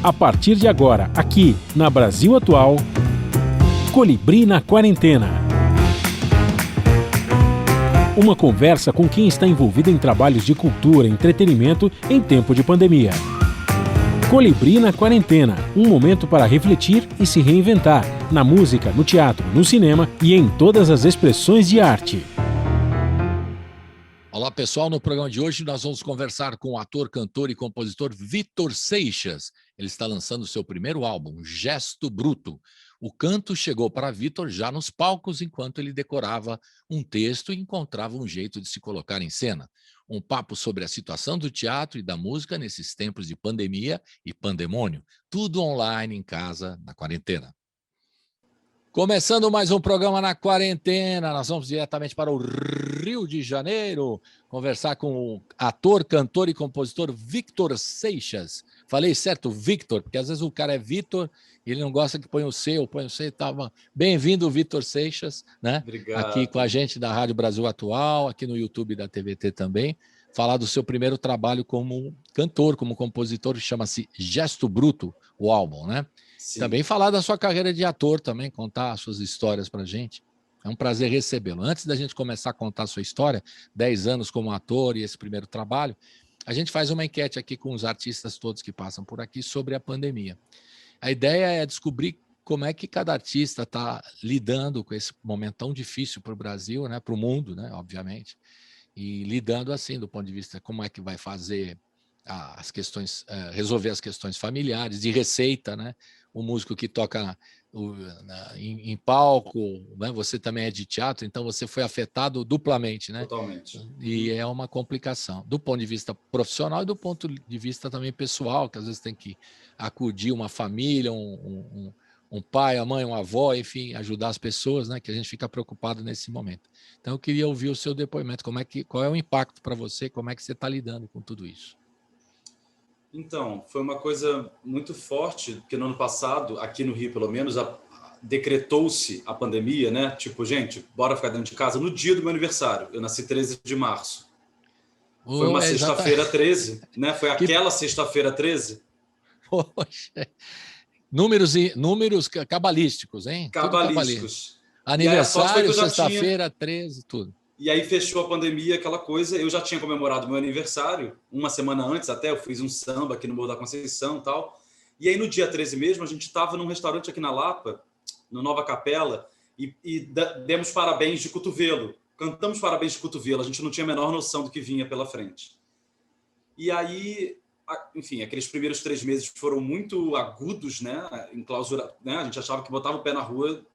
A partir de agora, aqui na Brasil Atual, Colibri na Quarentena. Uma conversa com quem está envolvido em trabalhos de cultura e entretenimento em tempo de pandemia. Colibri na Quarentena, um momento para refletir e se reinventar, na música, no teatro, no cinema e em todas as expressões de arte. Olá pessoal, no programa de hoje nós vamos conversar com o ator, cantor e compositor Vítor Seixas. Ele está lançando seu primeiro álbum, Gesto Bruto. O canto chegou para Vítor já nos palcos enquanto ele decorava um texto e encontrava um jeito de se colocar em cena. Um papo sobre a situação do teatro e da música nesses tempos de pandemia e pandemônio. Tudo online, em casa, na quarentena. Começando mais um programa na quarentena, nós vamos diretamente para o Rio de Janeiro conversar com o ator, cantor e compositor Vítor Seixas. Falei certo, Vítor, porque às vezes o cara é Vítor e ele não gosta que põe o C ou põe o C. Bem-vindo, Vítor Seixas, né? Obrigado. Aqui com a gente da Rádio Brasil Atual, aqui no YouTube da TVT também. Falar do seu primeiro trabalho como cantor, como compositor, chama-se Gesto Bruto, o álbum, né? Sim. Também falar da sua carreira de ator também, contar as suas histórias para a gente. É um prazer recebê-lo. Antes da gente começar a contar a sua história, 10 anos como ator e esse primeiro trabalho, a gente faz uma enquete aqui com os artistas todos que passam por aqui sobre a pandemia. A ideia é descobrir como é que cada artista está lidando com esse momento tão difícil para o Brasil, né, para o mundo, né, obviamente, e lidando assim do ponto de vista como é que vai fazer as questões, resolver as questões familiares, de receita, né? O músico que toca em palco, né? Você também é de teatro, então você foi afetado duplamente, né? Totalmente. E é uma complicação, do ponto de vista profissional e do ponto de vista também pessoal, que às vezes tem que acudir uma família, um pai, a mãe, uma avó, enfim, ajudar as pessoas, né? Que a gente fica preocupado nesse momento. Então eu queria ouvir o seu depoimento, qual é o impacto para você, como é que você está lidando com tudo isso? Então, foi uma coisa muito forte, porque no ano passado, aqui no Rio pelo menos, decretou-se a pandemia, né? Tipo, gente, bora ficar dentro de casa no dia do meu aniversário. Eu nasci 13 de março. Foi uma sexta-feira 13, né? Foi aquela sexta-feira 13. Poxa, números cabalísticos, hein? Tudo Cabalísticos. Aniversário, sexta-feira 13, tudo. E aí fechou a pandemia, aquela coisa. Eu já tinha comemorado meu aniversário, uma semana antes até, eu fiz um samba aqui no Morro da Conceição e tal. E aí no dia 13 mesmo, a gente estava num restaurante aqui na Lapa, no Nova Capela, e demos parabéns de cotovelo. Cantamos parabéns de cotovelo, a gente não tinha a menor noção do que vinha pela frente. E aí, enfim, aqueles primeiros 3 meses foram muito agudos, né? Em clausura, né? A gente achava que botava o pé na rua...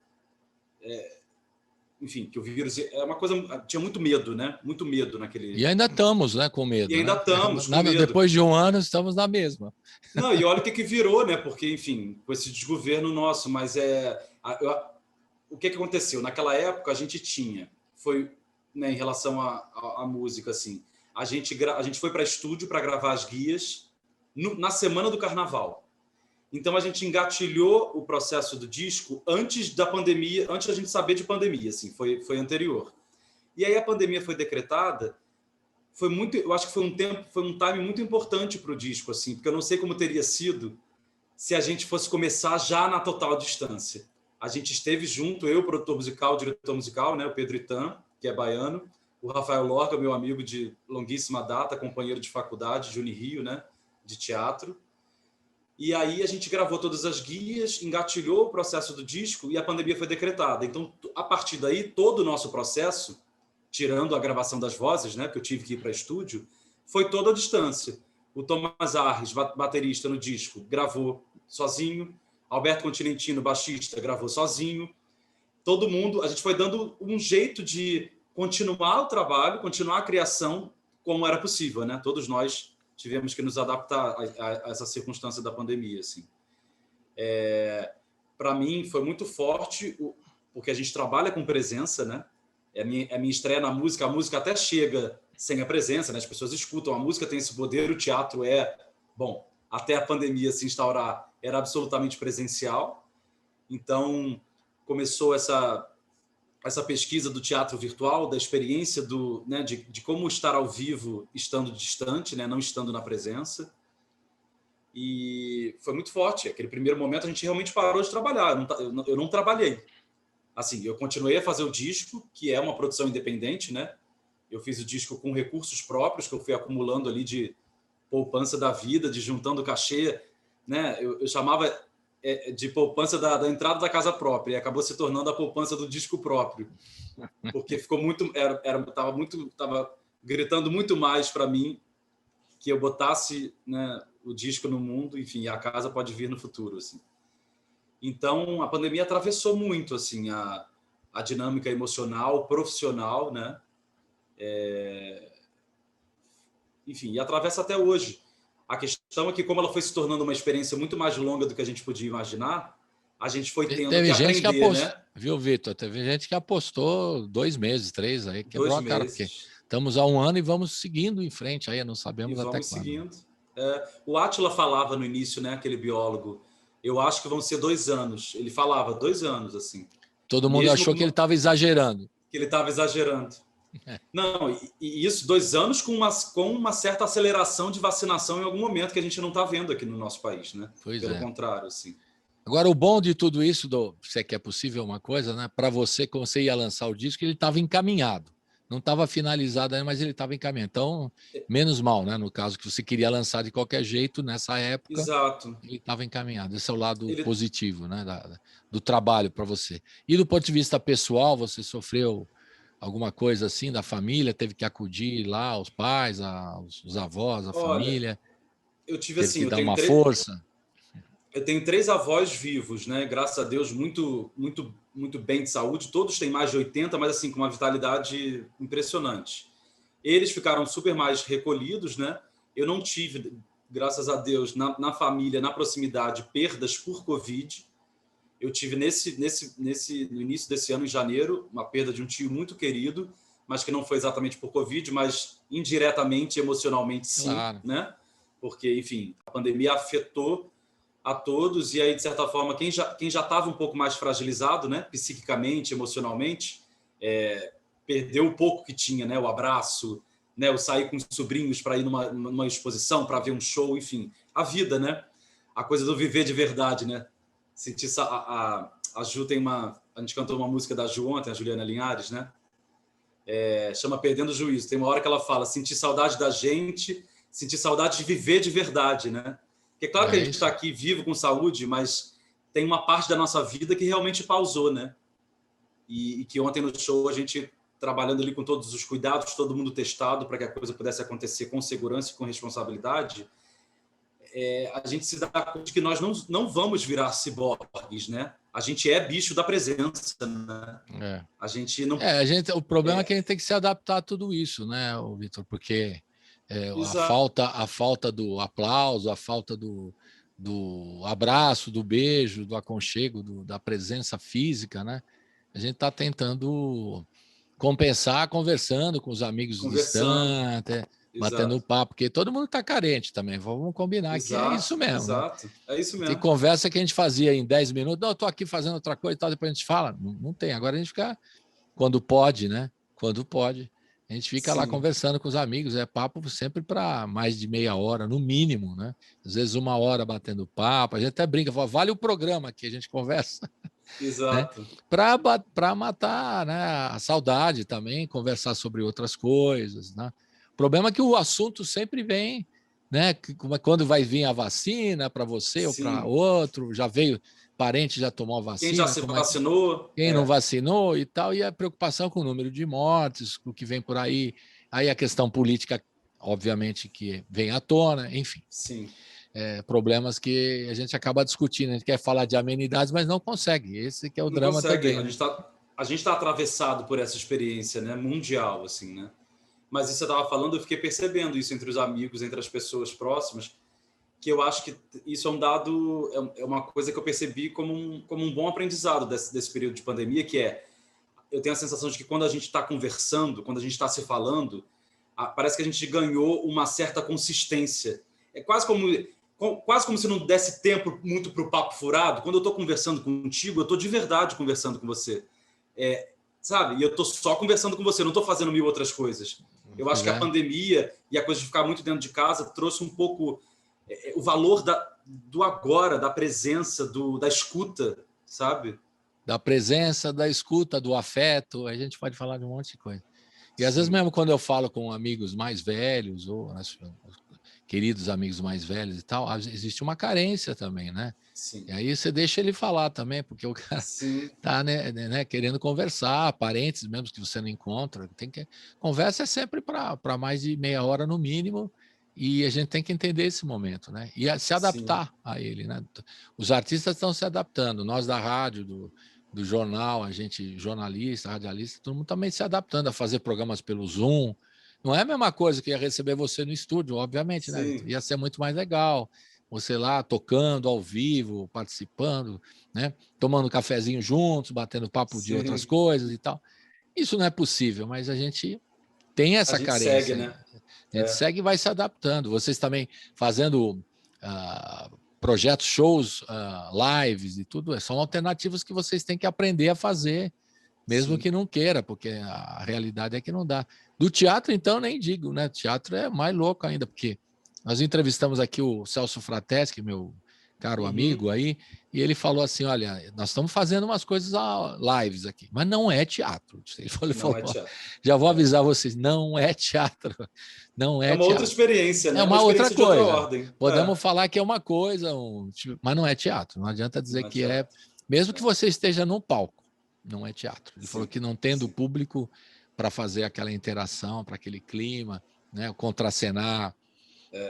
Enfim, que o vírus é uma coisa... Tinha muito medo, né? Muito medo naquele... E ainda estamos, né, com medo. E ainda estamos com medo. Depois de um ano, estamos na mesma. Não, e olha o que virou, né? Porque, enfim, com esse desgoverno nosso, mas o que aconteceu? Naquela época, a gente tinha... Foi, né, em relação à música, assim... A gente foi para estúdio para gravar as guias na semana do Carnaval. Então, a gente engatilhou o processo do disco antes da pandemia, antes da gente saber de pandemia, assim, foi anterior. E aí a pandemia foi decretada, eu acho que foi um time muito importante para o disco, assim, porque eu não sei como teria sido se a gente fosse começar já na total distância. A gente esteve junto, eu, produtor musical, diretor musical, né, o Pedro Itan, que é baiano, o Rafael Lorca, meu amigo de longuíssima data, companheiro de faculdade de Unirio, né, de teatro. E aí a gente gravou todas as guias, engatilhou o processo do disco e a pandemia foi decretada. Então, a partir daí, todo o nosso processo, tirando a gravação das vozes, né, que eu tive que ir para estúdio, foi toda à distância. O Tomás Arres, baterista no disco, gravou sozinho. Alberto Continentino, baixista, gravou sozinho. Todo mundo, a gente foi dando um jeito de continuar o trabalho, continuar a criação como era possível, né? Todos nós tivemos que nos adaptar a essa circunstância da pandemia, assim. Para mim, foi muito forte, porque a gente trabalha com presença, né? É a minha estreia na música, a música até chega sem a presença, né? As pessoas escutam, a música tem esse poder, o teatro bom, até a pandemia se instaurar, era absolutamente presencial. Então, começou essa pesquisa do teatro virtual, da experiência né, de como estar ao vivo estando distante, né, não estando na presença. E foi muito forte. Aquele primeiro momento a gente realmente parou de trabalhar. Eu não trabalhei. Assim, eu continuei a fazer o disco, que é uma produção independente, né? Eu fiz o disco com recursos próprios que eu fui acumulando ali de poupança da vida, de juntando cachê, né? Eu chamava de poupança da entrada da casa própria, e acabou se tornando a poupança do disco próprio, porque ficou muito, tava gritando muito mais para mim que eu botasse, né, o disco no mundo, enfim, a casa pode vir no futuro, assim. Então a pandemia atravessou muito, assim, a dinâmica emocional, profissional, né? Enfim, e atravessa até hoje. A questão é que, como ela foi se tornando uma experiência muito mais longa do que a gente podia imaginar, a gente foi tendo Teve que gente que aprender, apostou, né? viu, Vitor? Teve gente que apostou 2 meses, 3, aí quebrou 2 a cara, porque meses. estamos há 1 ano e vamos seguindo em frente, aí não E sabemos até vamos quando. seguindo. O Átila falava no início, né, aquele biólogo, eu acho que vão ser 2 anos. Ele falava 2 anos, assim. Todo mundo Mesmo achou que ele estava exagerando. que ele estava exagerando. Não, e isso 2 anos com uma certa aceleração de vacinação em algum momento que a gente não está vendo aqui no nosso país, né? Pois Pelo é. contrário, assim. Agora, o bom de tudo isso, se é que é possível uma coisa, né? Para você, quando você ia lançar o disco, ele estava encaminhado. Não estava finalizado ainda, mas ele estava encaminhado. Então, menos mal, né? No caso que você queria lançar de qualquer jeito, nessa época, Exato. ele estava encaminhado. Esse é o lado Ele, positivo, né? Do trabalho para você. E do ponto de vista pessoal, você sofreu alguma coisa assim da família? Teve que acudir lá aos pais, aos avós, a olha, família? eu tive Teve assim, que dar uma força? eu tenho 3 avós vivos, né? Graças a Deus, muito, muito, muito bem de saúde. Todos têm mais de 80, mas assim, com uma vitalidade impressionante. Eles ficaram super mais recolhidos, né? Eu não tive, graças a Deus, na família, na proximidade, perdas por Covid. Eu tive no início desse ano, em janeiro, uma perda de um tio muito querido, mas que não foi exatamente por Covid, mas indiretamente, emocionalmente, sim, Claro. né? Porque, enfim, a pandemia afetou a todos, e aí, de certa forma, quem já estava um pouco mais fragilizado, né, psiquicamente, emocionalmente, perdeu o pouco que tinha, né, o abraço, né, o sair com os sobrinhos para ir numa exposição, para ver um show, enfim, a vida, né, a coisa do viver de verdade, né. Sentir a Ju a gente cantou uma música da Ju ontem, a Juliana Linhares, né, chama Perdendo o Juízo. Tem uma hora que ela fala, sentir saudade da gente, sentir saudade de viver de verdade, né. Porque é claro que a gente está aqui vivo, com saúde, mas tem uma parte da nossa vida que realmente pausou, né? E que ontem no show a gente, trabalhando ali com todos os cuidados, todo mundo testado para que a coisa pudesse acontecer com segurança e com responsabilidade, a gente se dá conta de que nós não vamos virar ciborgues, né? A gente é bicho da presença, né? A gente não... o problema é que a gente tem que se adaptar a tudo isso, né, Vitor? Porque... a falta do aplauso, a falta do abraço, do beijo, do aconchego, da presença física, né? A gente está tentando compensar conversando com os amigos distantes, batendo papo, porque todo mundo está carente também. Vamos combinar que é isso mesmo. Exato, né? É isso mesmo. Tem conversa que a gente fazia em 10 minutos, não, eu estou aqui fazendo outra coisa e tal, depois a gente fala. Não tem, agora a gente fica quando pode, né? Quando pode. A gente fica lá conversando com os amigos, é papo sempre para mais de meia hora, no mínimo, né? Às vezes 1 hora batendo papo, a gente até brinca, fala, vale o programa que a gente conversa. Exato. Né? Para matar, né, a saudade também, conversar sobre outras coisas, né? O problema é que o assunto sempre vem, né? Quando vai vir a vacina para você ou para outro, já veio... parente já tomou a vacina. Quem já se vacinou. Quem não vacinou e tal, e a preocupação com o número de mortes, o que vem por aí, aí a questão política, obviamente, que vem à tona, enfim. Sim. Problemas que a gente acaba discutindo, a gente quer falar de amenidades, mas não consegue, esse que é o não drama consegue. também. A gente está atravessado por essa experiência, né, mundial, assim, né? Mas isso eu estava falando, eu fiquei percebendo isso entre os amigos, entre as pessoas próximas, que eu acho que isso é um dado, é uma coisa que eu percebi como um bom aprendizado desse período de pandemia, que eu tenho a sensação de que quando a gente está conversando, quando a gente está se falando, parece que a gente ganhou uma certa consistência. É quase como se não desse tempo muito para o papo furado. Quando eu estou conversando contigo, eu estou de verdade conversando com você. Sabe? E eu estou só conversando com você, não estou fazendo 1000 outras coisas. Eu acho que a pandemia e a coisa de ficar muito dentro de casa trouxe um pouco o valor do agora, da presença, da escuta, sabe? Da presença, da escuta, do afeto, a gente pode falar de um monte de coisa. E às Sim. vezes mesmo quando eu falo com amigos mais velhos, ou queridos amigos mais velhos e tal, existe uma carência também, né? Sim. E aí você deixa ele falar também, porque o cara está né, querendo conversar, parentes mesmo que você não encontra. Conversa é sempre para mais de meia hora no mínimo, e a gente tem que entender esse momento, né? E se adaptar a ele, né? Os artistas estão se adaptando, nós da rádio, do jornal, a gente jornalista, radialista, todo mundo também se adaptando a fazer programas pelo Zoom. Não é a mesma coisa que ia receber você no estúdio, obviamente, né? Ia ser muito mais legal. Você lá tocando ao vivo, participando, né? Tomando um cafezinho juntos, batendo papo de outras coisas e tal. Isso não é possível, mas a gente tem essa carência. Segue, né? A gente segue e vai se adaptando. Vocês também fazendo projetos, shows, lives e tudo, são alternativas que vocês têm que aprender a fazer, mesmo que não queira, porque a realidade é que não dá. Do teatro, então, nem digo, né? Teatro é mais louco ainda, porque nós entrevistamos aqui o Celso Frateschi, meu caro amigo aí, e ele falou assim, olha, nós estamos fazendo umas coisas lives aqui, mas não é teatro. Ele falou, é teatro. Já vou avisar vocês, não é teatro. Não é uma teatro. Outra experiência, né? É uma outra coisa. De outra ordem. Podemos falar que é uma coisa, mas não é teatro. Não adianta dizer que é, mesmo que você esteja no palco, não é teatro. Ele falou que não tendo público para fazer aquela interação, para aquele clima, né, contracenar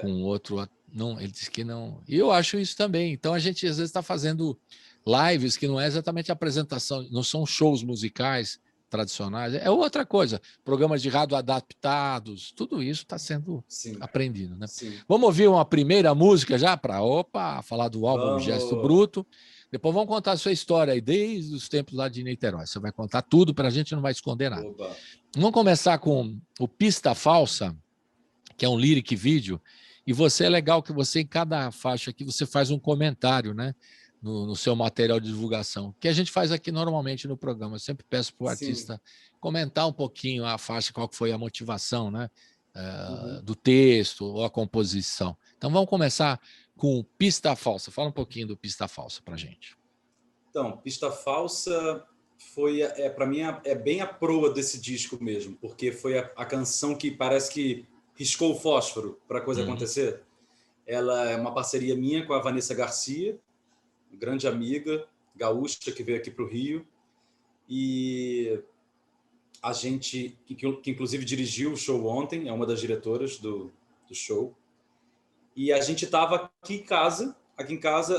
com o outro, não, ele disse que não. E eu acho isso também. Então a gente às vezes está fazendo lives que não é exatamente apresentação, não são shows musicais tradicionais, é outra coisa. Programas de rádio adaptados, tudo isso está sendo aprendido, né? Vamos ouvir uma primeira música já para falar do álbum Gesto Bruto. Depois vamos contar a sua história aí, desde os tempos lá de Niterói. Você vai contar tudo para a gente, não vai esconder nada. Oba. Vamos começar com o Pista Falsa, que é um lyric vídeo. E você, é legal que você, em cada faixa aqui, você faz um comentário, né? No seu material de divulgação, que a gente faz aqui normalmente no programa. Eu sempre peço para o artista comentar um pouquinho a faixa, qual foi a motivação, né? Do texto ou a composição. Então vamos começar com Pista Falsa. Fala um pouquinho do Pista Falsa para a gente. Então, Pista Falsa foi, para mim, é bem a proa desse disco mesmo, porque foi a canção que parece que riscou o fósforo para a coisa acontecer. Ela é uma parceria minha com a Vanessa Garcia, grande amiga, gaúcha, que veio aqui para o Rio, e a gente, que inclusive dirigiu o show ontem, é uma das diretoras do show, e a gente estava aqui em casa,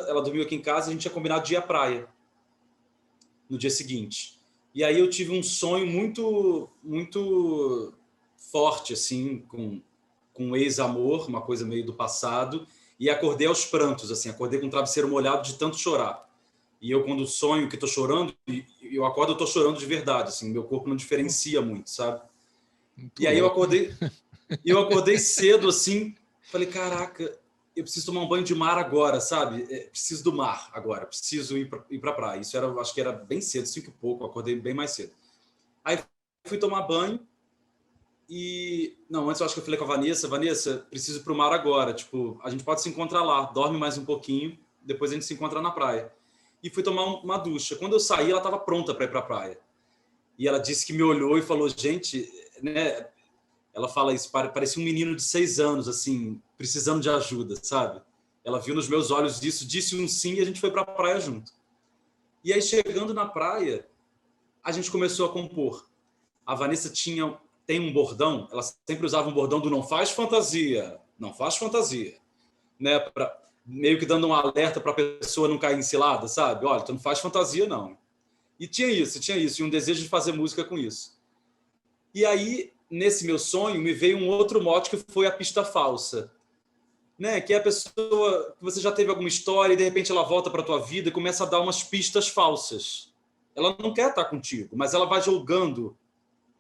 ela dormiu aqui em casa, a gente tinha combinado de ir à praia no dia seguinte. E aí eu tive um sonho muito, muito forte, assim, com um ex-amor, uma coisa meio do passado, e acordei aos prantos, assim, acordei com o travesseiro molhado de tanto chorar. E eu, quando sonho que estou chorando, eu acordo, eu estou chorando de verdade, assim, meu corpo não diferencia muito, sabe? E aí eu acordei cedo, assim, falei, caraca, eu preciso tomar um banho de mar agora, sabe? Preciso do mar agora, preciso ir para a praia. Isso acho que era bem cedo, 5 e pouco, eu acordei bem mais cedo. Aí fui tomar banho, não, antes eu acho que eu falei com a Vanessa, preciso ir para o mar agora, tipo, a gente pode se encontrar lá, dorme mais um pouquinho, depois a gente se encontra na praia. E fui tomar uma ducha. Quando eu saí, ela estava pronta para ir para a praia. E ela disse que me olhou e falou, gente, né? Ela fala isso, parecia um menino de 6 anos, assim, precisando de ajuda, sabe? Ela viu nos meus olhos isso, disse um sim e a gente foi para a praia junto. E aí, chegando na praia, a gente começou a compor. A Vanessa tem um bordão, ela sempre usava um bordão do não faz fantasia, né? Meio que dando um alerta para a pessoa não cair em cilada, sabe? Olha, tu não faz fantasia, não. E tinha isso, e um desejo de fazer música com isso. E aí, nesse meu sonho, me veio um outro mote que foi a Pista Falsa, né? Que é a pessoa que você já teve alguma história e de repente ela volta para a tua vida e começa a dar umas pistas falsas. Ela não quer estar contigo, mas ela vai jogando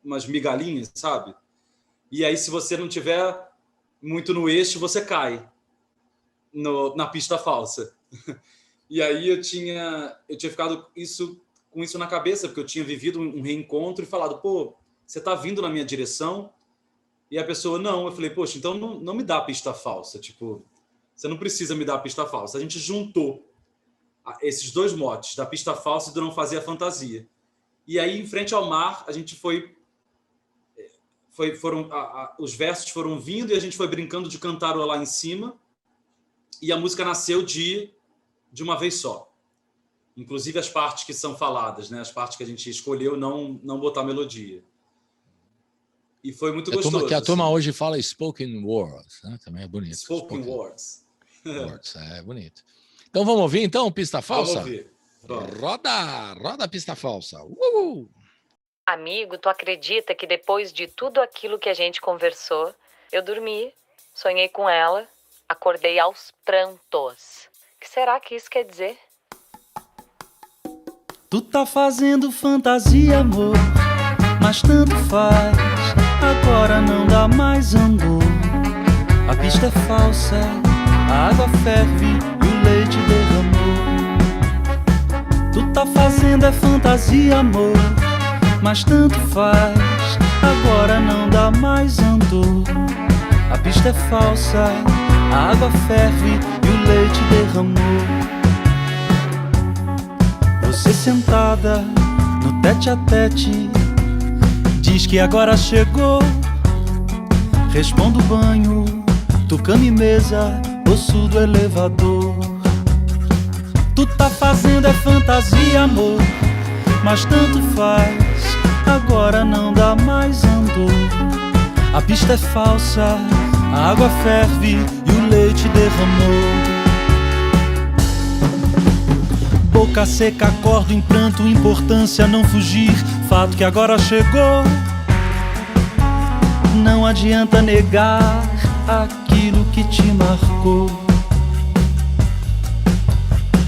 umas migalhinhas, sabe? E aí, se você não tiver muito no eixo, você cai na pista falsa. E aí eu tinha ficado com isso na cabeça, porque eu tinha vivido um reencontro e falado, pô, você está vindo na minha direção? E a pessoa, não. Eu falei, poxa, então não me dá pista falsa. Tipo, você não precisa me dar a pista falsa. A gente juntou esses dois motes, da pista falsa e do não fazer a fantasia. E aí, em frente ao mar, a gente os versos foram vindo e a gente foi brincando de cantarolar em cima, e a música nasceu de uma vez só. Inclusive as partes que são faladas, né? As partes que a gente escolheu não botar melodia. E foi muito gostoso. Que a turma hoje fala spoken words, né? Também é bonito. Spoken words. Words, é bonito. Então vamos ouvir então Pista Falsa? Vamos ouvir. Vamos. Roda a Pista Falsa. Amigo, tu acredita que depois de tudo aquilo que a gente conversou, eu dormi, sonhei com ela, acordei aos prantos. O que será que isso quer dizer? Tu tá fazendo fantasia, amor, mas tanto faz, agora não dá mais andor. A pista é falsa, a água ferve e o leite derramou. Tu tá fazendo fantasia, amor, mas tanto faz, agora não dá mais andor. A pista é falsa, a água ferve e o leite derramou. Você sentada no tete a tete, diz que agora chegou. Respondo banho, tu cama e mesa, osso do elevador. Tu tá fazendo fantasia, amor, mas tanto faz, agora não dá mais andor. A pista é falsa, a água ferve e o leite derramou. Boca seca, acordo em pranto, importância não fugir, fato que agora chegou. Não adianta negar aquilo que te marcou.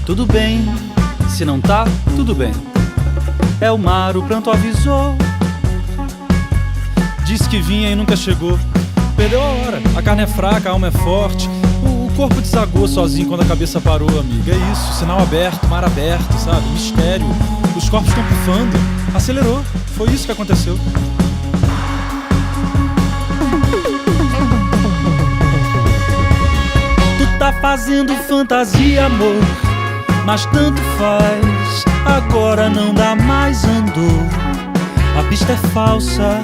Tudo bem, se não tá, tudo bem. É o mar, o pranto avisou. Disse que vinha e nunca chegou. Perdeu a hora, a carne é fraca, a alma é forte. O corpo desagou sozinho quando a cabeça parou, amiga. É isso, sinal aberto, mar aberto, sabe? Mistério. Os corpos estão pufando. Acelerou. Foi isso que aconteceu. Tu tá fazendo fantasia, amor, mas tanto faz, agora não dá mais andor. A pista é falsa,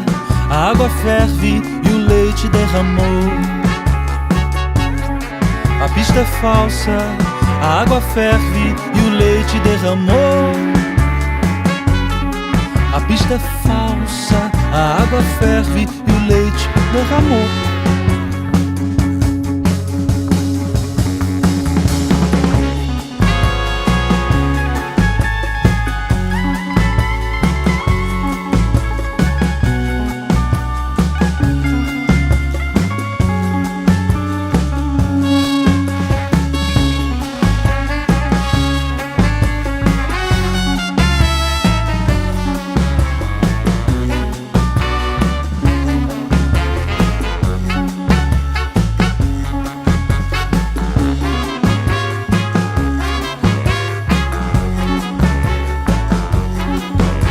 a água ferve e o leite derramou. A pista é falsa, a água ferve e o leite derramou. A pista é falsa, a água ferve e o leite derramou.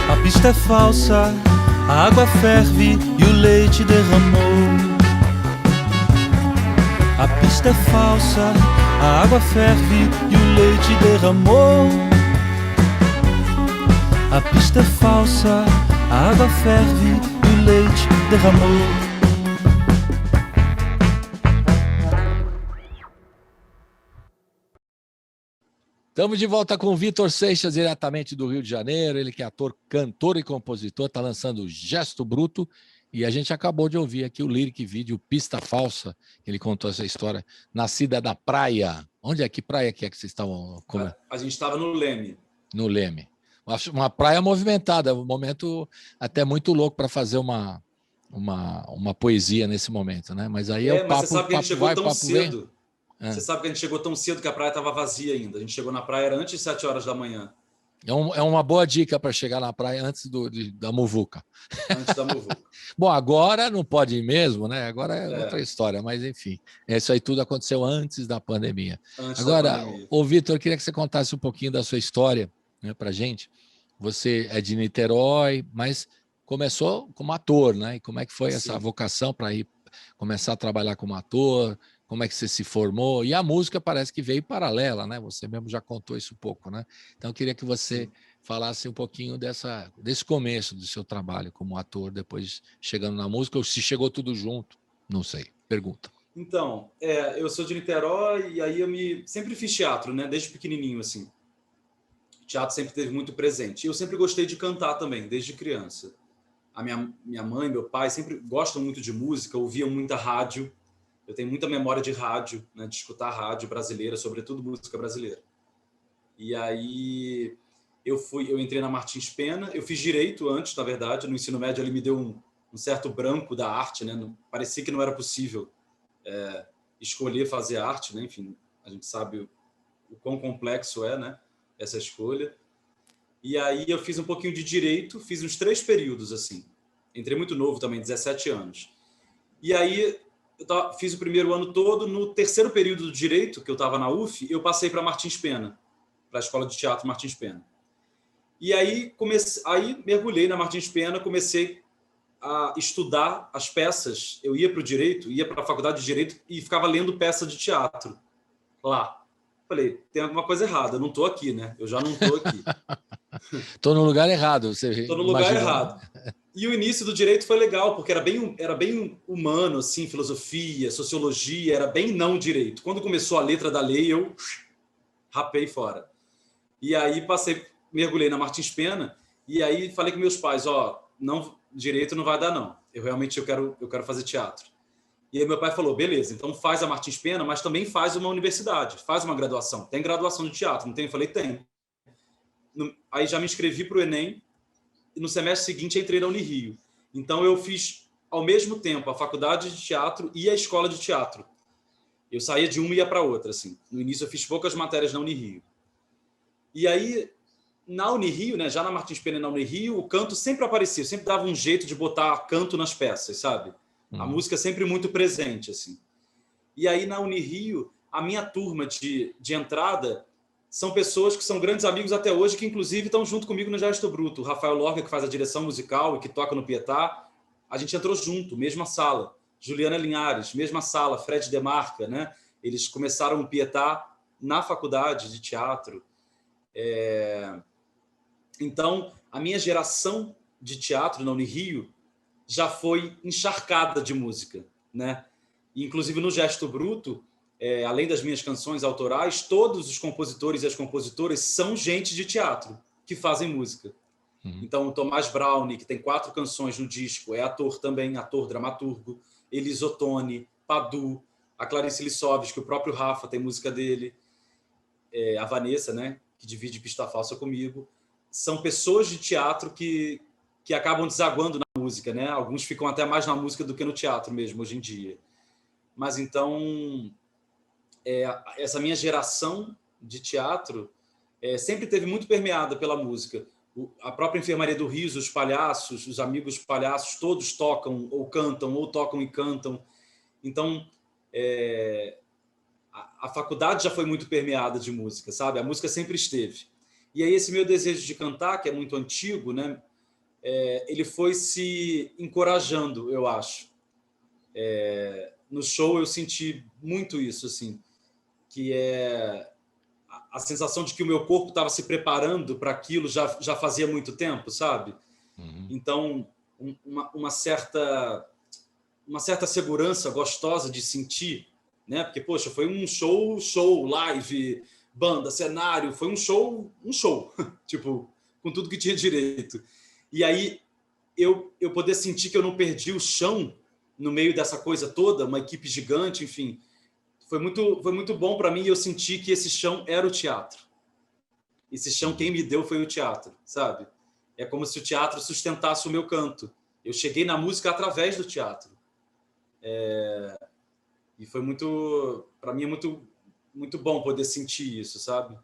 A pista é falsa, a água ferve e o leite derramou. A pista é falsa, a água ferve e o leite derramou. A pista é falsa, a água ferve e o leite derramou. Estamos de volta com o Vitor Seixas, diretamente do Rio de Janeiro. Ele que é ator, cantor e compositor, está lançando Gesto Bruto. E a gente acabou de ouvir aqui o lyric vídeo Pista Falsa. Ele contou essa história. Nascida da praia. Onde é? Que praia que é que vocês estavam? A gente estava no Leme. No Leme. Uma praia movimentada. Um momento até muito louco para fazer uma poesia nesse momento, né? Mas aí é o papo. Mas você sabe que a gente chegou tão cedo. Vem. Você sabe que a gente chegou tão cedo que a praia estava vazia ainda. A gente chegou na praia antes de 7 horas da manhã. É uma boa dica para chegar na praia antes da muvuca. Antes da muvuca. Bom, agora não pode ir mesmo, né? Agora é outra história, mas enfim. Isso aí tudo aconteceu antes da pandemia. Agora, ô Vitor, eu queria que você contasse um pouquinho da sua história, né, para a gente. Você é de Niterói, mas começou como ator, né? E como é que foi essa vocação para ir começar a trabalhar como ator? como é que você se formou, e a música parece que veio paralela, né? Você mesmo já contou isso um pouco, né? Então eu queria que você falasse um pouquinho desse começo do seu trabalho como ator, depois chegando na música, ou se chegou tudo junto, não sei. Pergunta. Então, eu sou de Niterói e aí sempre fiz teatro, né? Desde pequenininho, assim. O teatro sempre esteve muito presente. E eu sempre gostei de cantar também, desde criança. A minha mãe, meu pai sempre gostam muito de música, ouviam muita rádio. Eu tenho muita memória de rádio, né? De escutar rádio brasileira, sobretudo música brasileira. E aí eu entrei na Martins Pena, eu fiz direito antes, na verdade, no ensino médio ele me deu um certo branco da arte, né? Parecia que não era possível escolher fazer arte, né? Enfim, a gente sabe o quão complexo é, né? Essa escolha. E aí eu fiz um pouquinho de direito, fiz uns 3 períodos, assim. Entrei muito novo também, 17 anos. E aí fiz o primeiro ano todo, no terceiro período do direito, que eu estava na UF, eu passei para Martins Pena, para a Escola de Teatro Martins Pena. E aí mergulhei na Martins Pena, comecei a estudar as peças. Eu ia para o direito, ia para a faculdade de direito e ficava lendo peça de teatro lá. Falei, tem alguma coisa errada, eu não estou aqui, né? Eu já não estou aqui. Estou no lugar errado. Estou no lugar errado. E o início do direito foi legal, porque era bem humano, assim, filosofia, sociologia, era bem não direito. Quando começou a letra da lei, eu rapei fora. E aí mergulhei na Martins Pena, e aí falei com meus pais, não, direito não vai dar, não. Eu quero fazer teatro. E aí meu pai falou, beleza, então faz a Martins Pena, mas também faz uma universidade, faz uma graduação. Tem graduação de teatro, não tem? Eu falei, tem. Aí já me inscrevi para o Enem, e no semestre seguinte entrei na Unirio. Então eu fiz, ao mesmo tempo, a faculdade de teatro e a escola de teatro. Eu saía de uma e ia para outra, assim. No início eu fiz poucas matérias na Unirio. E aí, na Unirio, né, já na Martins Pena e na Unirio, o canto sempre aparecia, sempre dava um jeito de botar canto nas peças, sabe? A música sempre muito presente, assim. E aí, na Unirio, a minha turma de entrada são pessoas que são grandes amigos até hoje, que inclusive estão junto comigo no Gesto Bruto. O Rafael Lorca, que faz a direção musical e que toca no Pietá, a gente entrou junto, mesma sala. Juliana Linhares, mesma sala. Fred Demarca, né? Eles começaram o Pietá na faculdade de teatro. Então, a minha geração de teatro na Unirio já foi encharcada de música, né? E, inclusive, no Gesto Bruto, além das minhas canções autorais, todos os compositores e as compositoras são gente de teatro que fazem música. Então, o Tomás Browne, que tem 4 canções no disco, é ator também, ator dramaturgo. Elis Ottoni, Padu, a Clarice Lissovski, o próprio Rafa tem música dele, a Vanessa, né, que divide pista falsa comigo. São pessoas de teatro que acabam desaguando na música, né? Alguns ficam até mais na música do que no teatro mesmo, hoje em dia. Mas, então, essa minha geração de teatro sempre teve muito permeada pela música. A própria Enfermaria do Riso, os palhaços, os amigos palhaços, todos tocam ou cantam, ou tocam e cantam. Então, a faculdade já foi muito permeada de música, sabe? A música sempre esteve. E aí esse meu desejo de cantar, que é muito antigo, né? Ele foi se encorajando, eu acho. No show eu senti muito isso, assim, que a sensação de que o meu corpo estava se preparando para aquilo já fazia muito tempo, sabe? Então, uma certa segurança gostosa de sentir, né? Porque, poxa, foi um show, live, banda, cenário, foi um show, tipo, com tudo que tinha direito. E aí, eu poder sentir que eu não perdi o chão no meio dessa coisa toda, uma equipe gigante, enfim... Foi muito bom para mim, e eu senti que esse chão era o teatro. Esse chão quem me deu foi o teatro, sabe? É como se o teatro sustentasse o meu canto. Eu cheguei na música através do teatro. E foi para mim é muito bom poder sentir isso, sabe?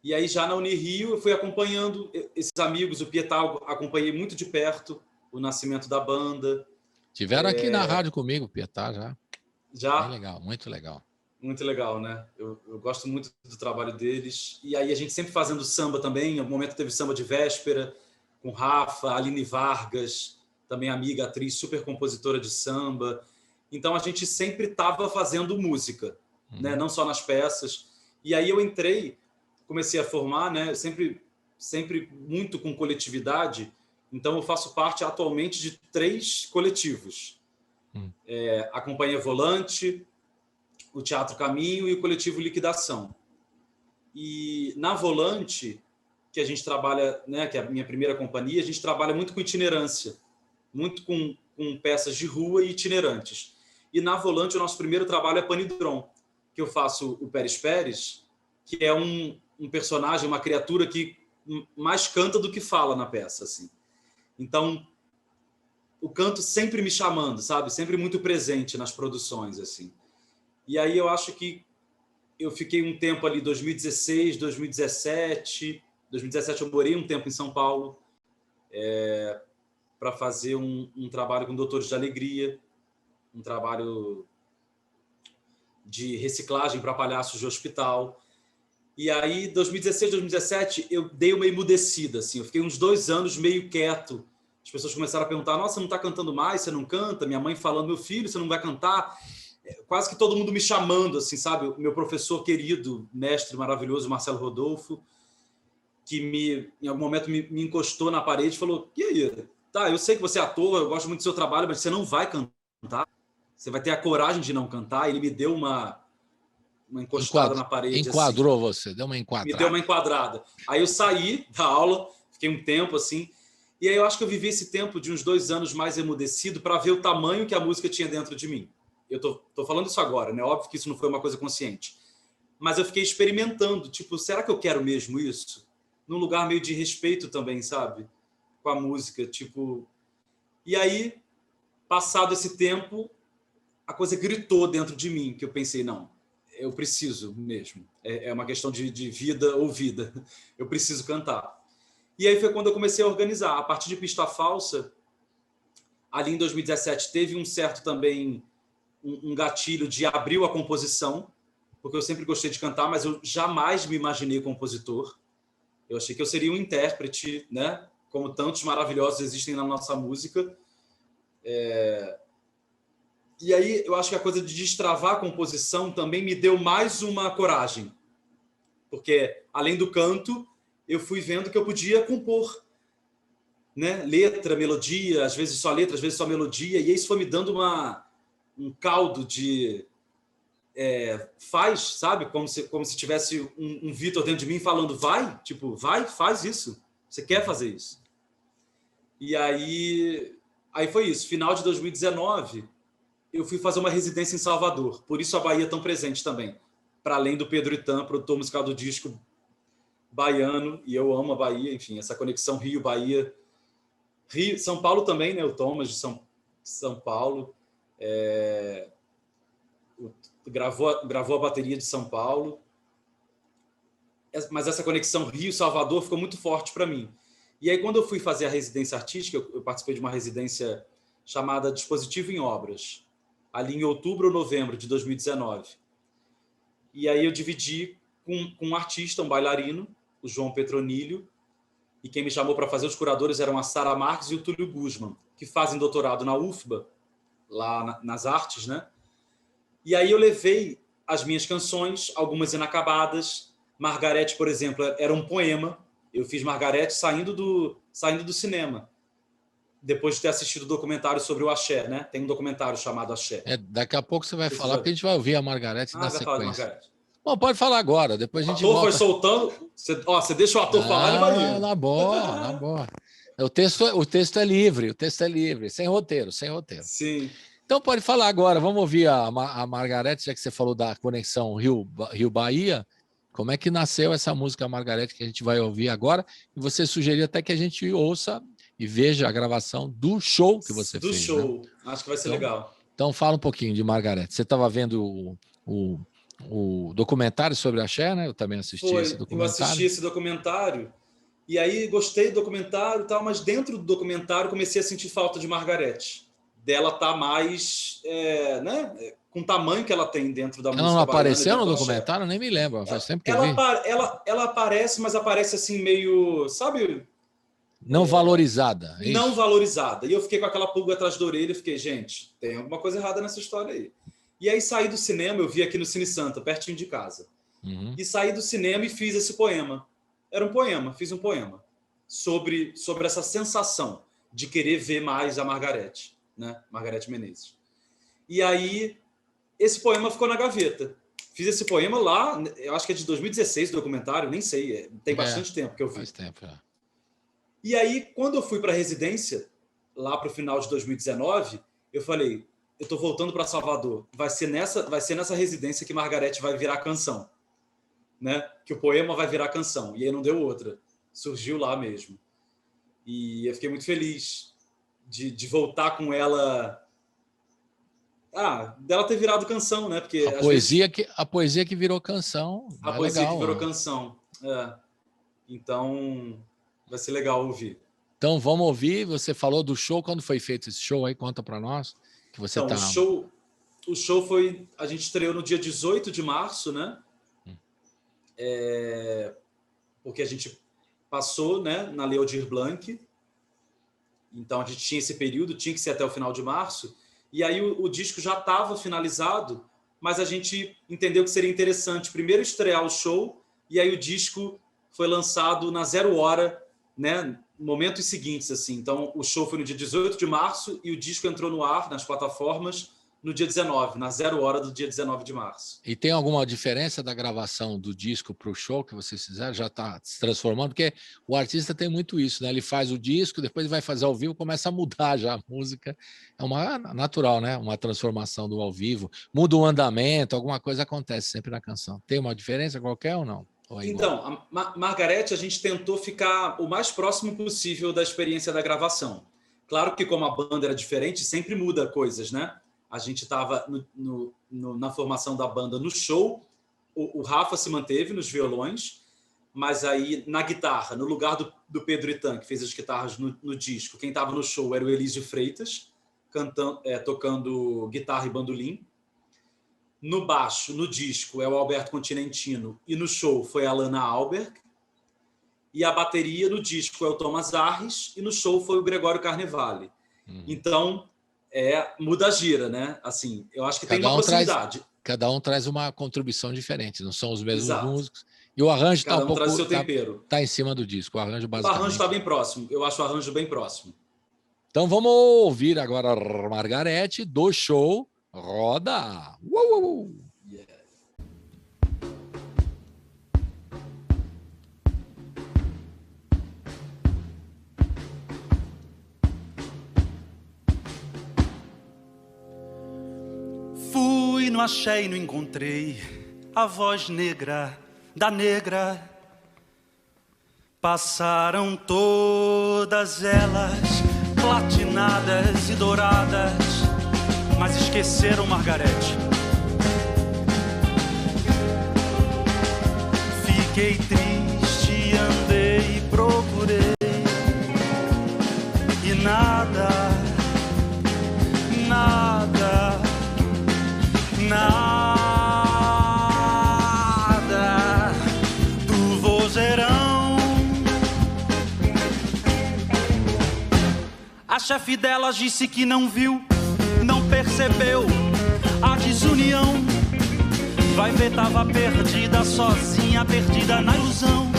E aí já na Unirio eu fui acompanhando esses amigos, o Pietá acompanhei muito de perto o nascimento da banda. Tiveram aqui na rádio comigo, Pietá, já. Já? Bem legal, muito legal. Muito legal, né? Eu gosto muito do trabalho deles. E aí a gente sempre fazendo samba também. Em algum momento teve samba de véspera com Rafa, Aline Vargas, também amiga, atriz, super compositora de samba. Então a gente sempre estava fazendo música, né? Não só nas peças. E aí eu entrei, comecei a formar, né? Sempre muito com coletividade. Então eu faço parte atualmente de 3 coletivos. A Companhia Volante, o Teatro Caminho e o Coletivo Liquidação. E na Volante, que a gente trabalha, né, que é a minha primeira companhia, a gente trabalha muito com itinerância, muito com peças de rua e itinerantes. E na Volante o nosso primeiro trabalho é Panidron, que eu faço o Pérez Pérez, que é um personagem, uma criatura que mais canta do que fala na peça, assim. Então, o canto sempre me chamando, sabe? Sempre muito presente nas produções, assim. E aí eu acho que eu fiquei um tempo ali, 2016, 2017. 2017 eu morei um tempo em São Paulo para fazer um trabalho com Doutores de Alegria, um trabalho de reciclagem para palhaços de hospital. E aí, 2016, 2017, eu dei uma emudecida, assim. Eu fiquei uns 2 anos meio quieto. As pessoas começaram a perguntar, nossa, você não está cantando mais? Você não canta? Minha mãe falando, meu filho, você não vai cantar? Quase que todo mundo me chamando, assim, sabe? O meu professor querido, mestre maravilhoso, Marcelo Rodolfo, que em algum momento me encostou na parede e falou, e aí? Tá, eu sei que você é ator, eu gosto muito do seu trabalho, mas você não vai cantar? Você vai ter a coragem de não cantar? Ele me deu uma encostada na parede. Enquadrou assim. Você, deu uma enquadrada. Me deu uma enquadrada. Aí eu saí da aula, fiquei um tempo assim, e aí eu acho que eu vivi esse tempo de uns 2 anos mais emudecido para ver o tamanho que a música tinha dentro de mim. Eu tô falando isso agora, né? Óbvio que isso não foi uma coisa consciente. Mas eu fiquei experimentando, tipo, será que eu quero mesmo isso? Num lugar meio de respeito também, sabe? Com a música, tipo... E aí, passado esse tempo, a coisa gritou dentro de mim, que eu pensei, não, eu preciso mesmo. É uma questão de vida ou vida. Eu preciso cantar. E aí foi quando eu comecei a organizar. A partir de Pista Falsa, ali em 2017, teve um certo também... um gatilho de abrir a composição, porque eu sempre gostei de cantar, mas eu jamais me imaginei compositor. Eu achei que eu seria um intérprete, né? Como tantos maravilhosos existem na nossa música. E aí eu acho que a coisa de destravar a composição também me deu mais uma coragem, porque além do canto, eu fui vendo que eu podia compor, né? Letra, melodia, às vezes só letra, às vezes só melodia, e isso foi me dando um caldo de faz, sabe? Como se tivesse um Vitor dentro de mim falando, vai, tipo, vai, faz isso. Você quer fazer isso. E aí foi isso. Final de 2019, eu fui fazer uma residência em Salvador. Por isso a Bahia é tão presente também. Para além do Pedro Itam, produtor musical do disco baiano, e eu amo a Bahia, enfim, essa conexão Rio-Bahia. São Paulo também, né? O Thomas de São Paulo. Gravou a bateria de São Paulo, mas essa conexão Rio-Salvador ficou muito forte para mim. E aí, quando eu fui fazer a residência artística, eu participei de uma residência chamada Dispositivo em Obras, ali em outubro ou novembro de 2019. E aí eu dividi com um artista, um bailarino, o João Petronilho, e quem me chamou para fazer os curadores eram a Sara Marques e o Túlio Guzman, que fazem doutorado na UFBA, lá nas artes, né? E aí eu levei as minhas canções, algumas inacabadas. Margarete, por exemplo, era um poema. Eu fiz Margarete saindo do cinema, depois de ter assistido o documentário sobre o axé, né? Tem um documentário chamado Axé. Daqui a pouco você vai falar, porque a gente vai ouvir a Margarete na sequência. Falar de Margarete. Bom, pode falar agora, depois a gente volta. O ator volta. foi soltando... Você deixa o ator falar, ele vai ir. Na boa. O texto é livre, sem roteiro. Sim. Então pode falar agora, vamos ouvir a Margarete, já que você falou da conexão Rio-Bahia. Como é que nasceu essa música Margarete que a gente vai ouvir agora? E você sugeriu até que a gente ouça e veja a gravação do show que você fez. Do show, né? Acho que vai ser legal. Então fala um pouquinho de Margarete. Você estava vendo o documentário sobre a Axé, né? Eu também assisti esse documentário. Eu assisti esse documentário e aí gostei do documentário e tal, mas dentro do documentário comecei a sentir falta de Margarete. Dela tá mais, né, com o tamanho que ela tem dentro da música. Ela não apareceu no documentário? Nem me lembro, faz tempo que eu vi. Ela aparece, mas aparece assim meio, sabe? Não valorizada. É não isso? valorizada. E eu fiquei com aquela pulga atrás da orelha e fiquei, gente, tem alguma coisa errada nessa história aí. E aí saí do cinema, eu vi aqui no Cine Santa, pertinho de casa. Uhum. E saí do cinema e fiz esse poema. Era um poema, fiz um poema sobre essa sensação de querer ver mais a Margareth, né? Margareth Menezes. E aí, esse poema ficou na gaveta. Fiz esse poema lá, eu acho que é de 2016, o documentário, nem sei, tem bastante tempo que eu vi. Faz tempo, é. E aí, quando eu fui para a residência, lá para o final de 2019, eu falei, eu estou voltando para Salvador, vai ser nessa residência que Margareth vai virar canção, né? Que o poema vai virar canção. E aí não deu outra, surgiu lá mesmo. E eu fiquei muito feliz de voltar com ela, dela ter virado canção, né? Porque a poesia que virou canção. A poesia legal, que virou canção. Então, vai ser legal ouvir. Então, vamos ouvir. Você falou do show. Quando foi feito esse show aí? Conta para nós. Que você então, o show foi... A gente estreou no dia 18 de março, né? Porque a gente passou, né, na Lei Aldir Blanc. Então, a gente tinha esse período, tinha que ser até o final de março. E aí o disco já estava finalizado, mas a gente entendeu que seria interessante primeiro estrear o show, e aí o disco foi lançado na 0 hora, né, momentos seguintes, assim. Então, o show foi no dia 18 de março e o disco entrou no ar, nas plataformas, no dia 19, na 0 hora do dia 19 de março. E tem alguma diferença da gravação do disco para o show que vocês fizeram? Já está se transformando? Porque o artista tem muito isso, né? Ele faz o disco, depois vai fazer ao vivo, começa a mudar já a música. É uma natural, né? Uma transformação do ao vivo. Muda o andamento, alguma coisa acontece sempre na canção. Tem uma diferença qualquer ou não? Ou é então, a Margareth, a gente tentou ficar o mais próximo possível da experiência da gravação. Claro que como a banda era diferente, sempre muda coisas, né? A gente estava na formação da banda no show, o Rafa se manteve nos violões, mas aí na guitarra, no lugar do Pedro Itan, que fez as guitarras no disco, quem estava no show era o Elísio Freitas, tocando guitarra e bandolim. No baixo, no disco, é o Alberto Continentino, e no show foi a Lana Alberg. E a bateria no disco é o Thomas Arres, e no show foi o Gregório Carnevale. Então... muda a gira, né? Assim, eu acho que tem uma proximidade. Cada um traz uma contribuição diferente, não são os mesmos músicos. E o arranjo está um pouco... traz seu tempero. Tá em cima do disco, o arranjo basicamente. O arranjo está bem próximo, eu acho o arranjo bem próximo. Então vamos ouvir agora Margareth do show Roda! Uou! Yeah. Fui, não achei, não encontrei a voz negra da negra. Passaram todas elas, platinadas e douradas, mas esqueceram Margareth. Fiquei triste, andei e procurei, e nada do vozeirão. A chefe delas disse que não viu, não percebeu a desunião. Vai ver, tava perdida, sozinha, perdida na ilusão.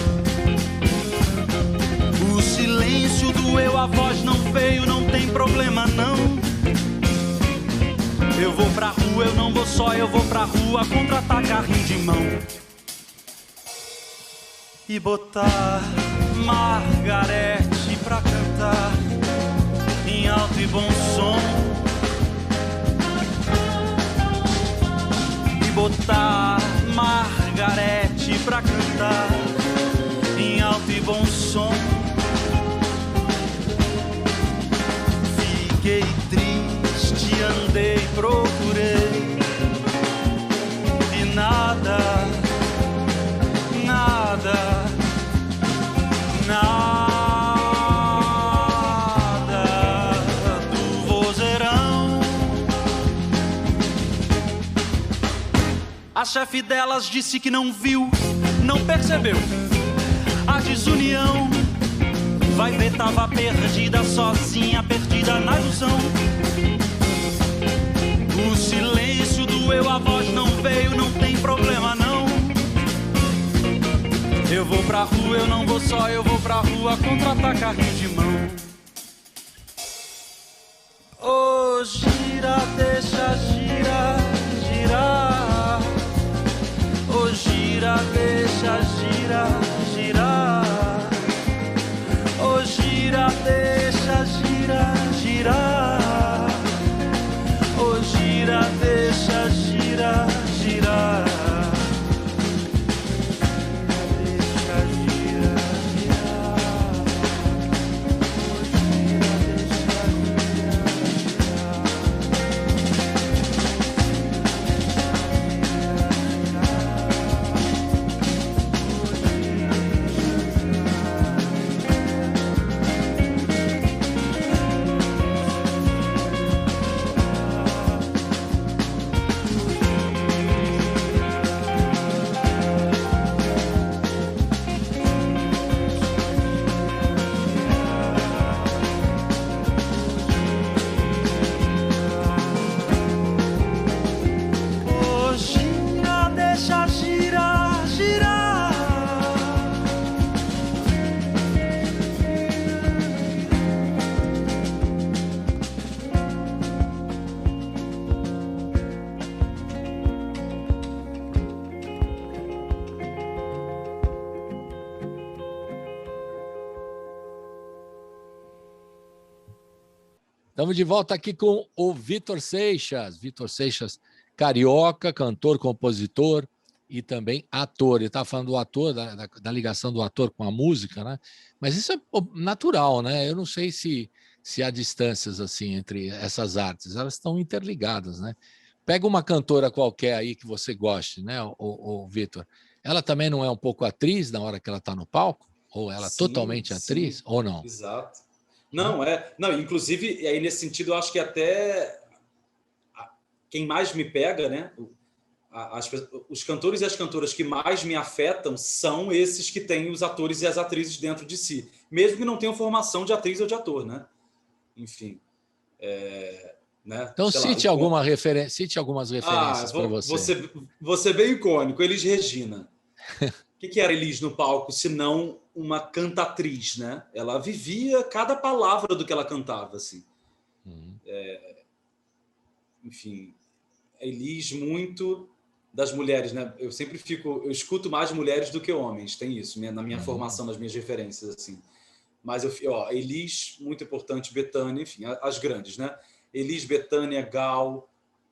O silêncio doeu, a voz não veio, não tem problema não. Eu vou pra rua, eu não vou só, eu vou pra rua contra-atacar carrinho de mão. E botar Margareth pra cantar em alto e bom som. E botar Margareth pra cantar em alto e bom som. Fiquei triste, andei, procurei, e nada do vozeirão. A chefe delas disse que não viu, não percebeu a desunião. vai ver, tava perdida, sozinha, perdida na ilusão. O silêncio doeu, a voz não veio, não tem problema não. Eu vou pra rua, eu não vou só, eu vou pra rua contra-atacar carrinho de mão. Oh, gira, deixa girar, girar. Oh, gira, deixa girar, girar. Oh, gira, deixa girar, girar. Oh, gira, deixa girar, girar. Estamos de volta aqui com o Vitor Seixas. Vitor Seixas, carioca, cantor, compositor e também ator. Ele está falando do ator, da ligação do ator com a música, né? Mas isso é natural, né? Eu não sei se há distâncias assim entre essas artes. Elas estão interligadas, né? Pega uma cantora qualquer aí que você goste, né, o Vitor. Ela também não é um pouco atriz na hora que ela está no palco? Ou ela é totalmente atriz, ou não? Exato. Não, não, inclusive, aí nesse sentido, eu acho que até quem mais me pega, né? Os cantores e as cantoras que mais me afetam são esses que têm os atores e as atrizes dentro de si, mesmo que não tenham formação de atriz ou de ator, né? Enfim. Né? Então, cite algumas referências para você. Você bem icônico, Elis Regina. O que era Elis no palco, se não uma cantatriz, né? Ela vivia cada palavra do que ela cantava, assim. Enfim, Elis, muito das mulheres, né? Eu escuto mais mulheres do que homens, tem isso, na minha formação, nas minhas referências, assim. Mas Elis, muito importante, Bethânia, enfim, as grandes, né? Elis, Bethânia, Gal,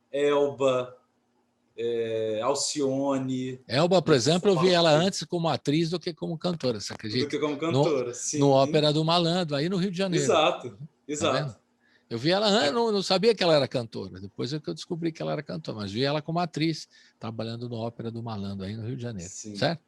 Elba, Alcione. Elba, por exemplo, eu vi ela antes como atriz do que como cantora, você acredita? Do que como cantora, sim. No Ópera do Malandro, aí no Rio de Janeiro. Exato. Tá, eu vi ela, não sabia que ela era cantora, depois é que eu descobri que ela era cantora, mas vi ela como atriz, trabalhando no Ópera do Malandro, aí no Rio de Janeiro, certo?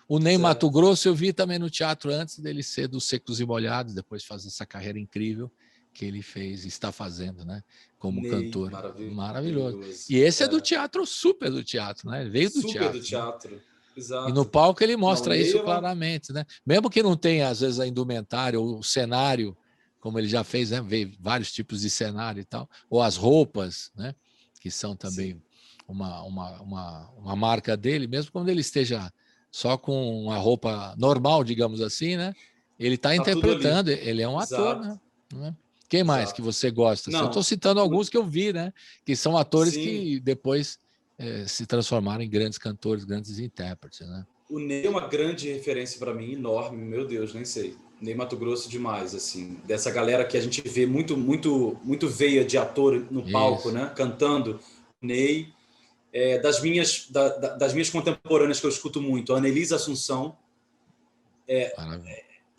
O Ney Mato Grosso eu vi também no teatro antes dele ser dos Secos e Molhados, depois fazer essa carreira incrível que ele fez e está fazendo, né? Como cantor. Maravilhoso. E esse é do teatro, super do teatro, né? Ele veio do teatro. Super do teatro, né? Exato. E no palco ele mostra isso claramente, né? Mesmo que não tenha, às vezes, a indumentária ou o cenário, como ele já fez, né? Veio vários tipos de cenário e tal, ou as roupas, né? Que são também uma marca dele, mesmo quando ele esteja só com uma roupa normal, digamos assim, né? Ele está interpretando, ele é um ator, né? Quem mais que você gosta? Eu estou citando alguns que eu vi, né? Que são atores que depois se transformaram em grandes cantores, grandes intérpretes, né? O Ney é uma grande referência para mim, enorme, meu Deus, nem sei. Ney Mato Grosso demais, assim. Dessa galera que a gente vê muito veia de ator no palco, né? Cantando. Ney. Das minhas contemporâneas que eu escuto muito, a Annelise Assunção.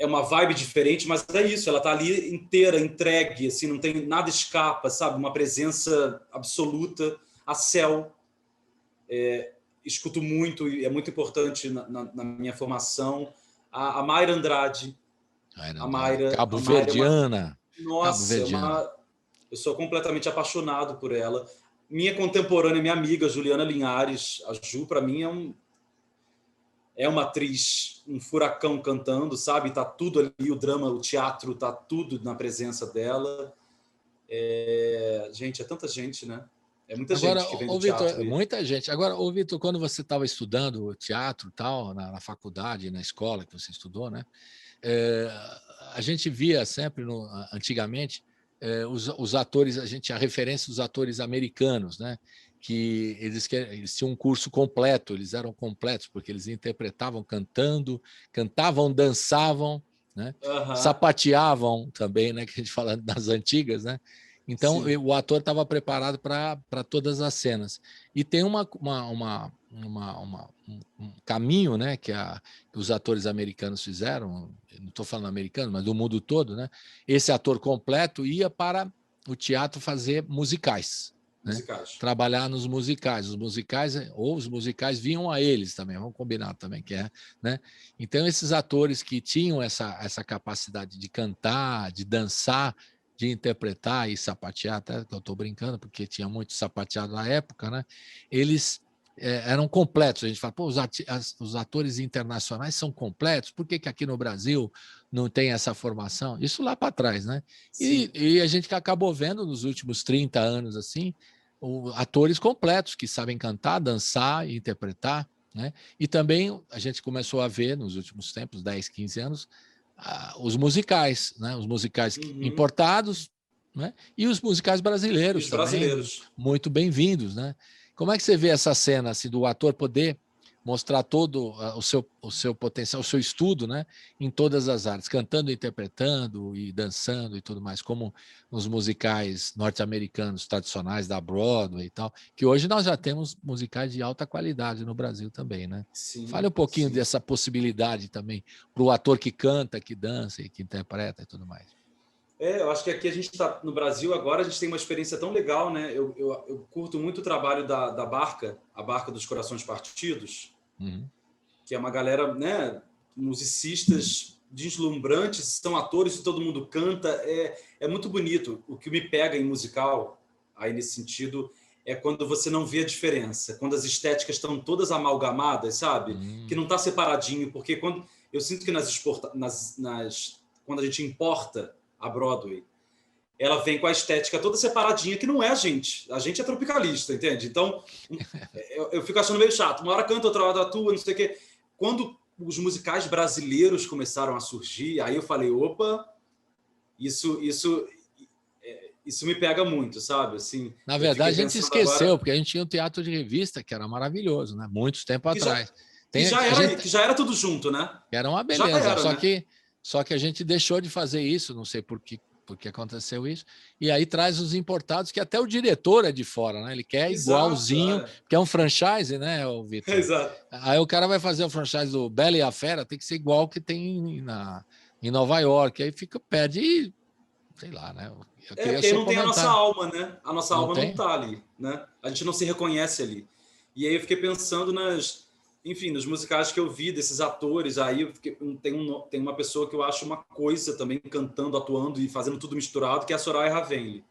É uma vibe diferente, mas é isso, ela tá ali inteira, entregue, assim, não tem nada escapa, sabe? Uma presença absoluta. A Cel, escuto muito, e é muito importante na minha formação. A Mayra Andrade. Cabo-verdiana. Nossa, eu sou completamente apaixonado por ela. Minha contemporânea, minha amiga, Juliana Linhares, a Ju, para mim, é uma atriz, um furacão cantando, sabe? Tá tudo ali, o drama, o teatro, tá tudo na presença dela. Gente, é tanta gente, né? É muita Agora, gente que vem ô do teatro. Vitor, muita gente. Agora, ô Vitor, quando você estava estudando teatro tal, na faculdade, na escola que você estudou, né? A gente via sempre, antigamente, os atores, a referência dos atores americanos, né? Que eles tinham um curso completo, eles eram completos, porque eles interpretavam cantavam, dançavam, né? Sapateavam também, né? Que a gente fala das antigas, né? Então, sim, o ator estava preparado para todas as cenas. E tem um caminho, né, que os atores americanos fizeram, não estou falando americano, mas do mundo todo, né? Esse ator completo ia para o teatro fazer musicais. Né? Trabalhar nos musicais. Os musicais vinham a eles também, vamos combinar também que é, né? Então, esses atores que tinham essa capacidade de cantar, de dançar, de interpretar e sapatear, até que eu estou brincando, porque tinha muito sapateado na época, né? Eles eram completos. A gente fala, pô, os atores internacionais são completos, por que aqui no Brasil não tem essa formação? Isso lá para trás, né? E a gente que acabou vendo nos últimos 30 anos, assim, atores completos que sabem cantar, dançar e interpretar, né? E também a gente começou a ver nos últimos tempos, 10, 15 anos, os musicais, né? Os musicais importados, né? E os musicais brasileiros os também, brasileiros. Muito bem-vindos, né? Como é que você vê essa cena assim, do ator poder mostrar todo o seu potencial, o seu estudo, né? Em todas as artes, cantando, interpretando e dançando e tudo mais, como nos musicais norte-americanos tradicionais da Broadway e tal, que hoje nós já temos musicais de alta qualidade no Brasil também, né? Sim, fale um pouquinho dessa possibilidade também para o ator que canta, que dança e que interpreta e tudo mais. Eu acho que aqui a gente está no Brasil agora, a gente tem uma experiência tão legal, né? Eu curto muito o trabalho da Barca, a Barca dos Corações Partidos, que é uma galera, né, musicistas deslumbrantes, são atores e todo mundo canta, é muito bonito. O que me pega em musical, aí nesse sentido, é quando você não vê a diferença, quando as estéticas estão todas amalgamadas, sabe? Que não está separadinho, porque quando eu sinto que quando a gente importa a Broadway, ela vem com a estética toda separadinha, que não é a gente é tropicalista, entende? Então, eu fico achando meio chato. Uma hora canta, outra hora atua, não sei o quê. Quando os musicais brasileiros começaram a surgir, aí eu falei, opa, isso me pega muito, sabe? Assim, na verdade, a gente esqueceu, agora, porque a gente tinha um teatro de revista, que era maravilhoso, né? Muitos tempo atrás. Que já era tudo junto, né? Que era uma beleza, só que a gente deixou de fazer isso, não sei por que aconteceu isso, e aí traz os importados, que até o diretor é de fora, né? Ele quer igualzinho, que é um franchise, né, Vitor? Exato. Aí o cara vai fazer o franchise do Bela e a Fera, tem que ser igual que tem em Nova York, aí perde, sei lá, né? Porque não tem a nossa alma, né? A nossa alma não tá ali, né? A gente não se reconhece ali. E aí eu fiquei pensando nos musicais que eu vi desses atores, aí tem uma pessoa que eu acho uma coisa também, cantando, atuando e fazendo tudo misturado, que é a Soraya Ravenli,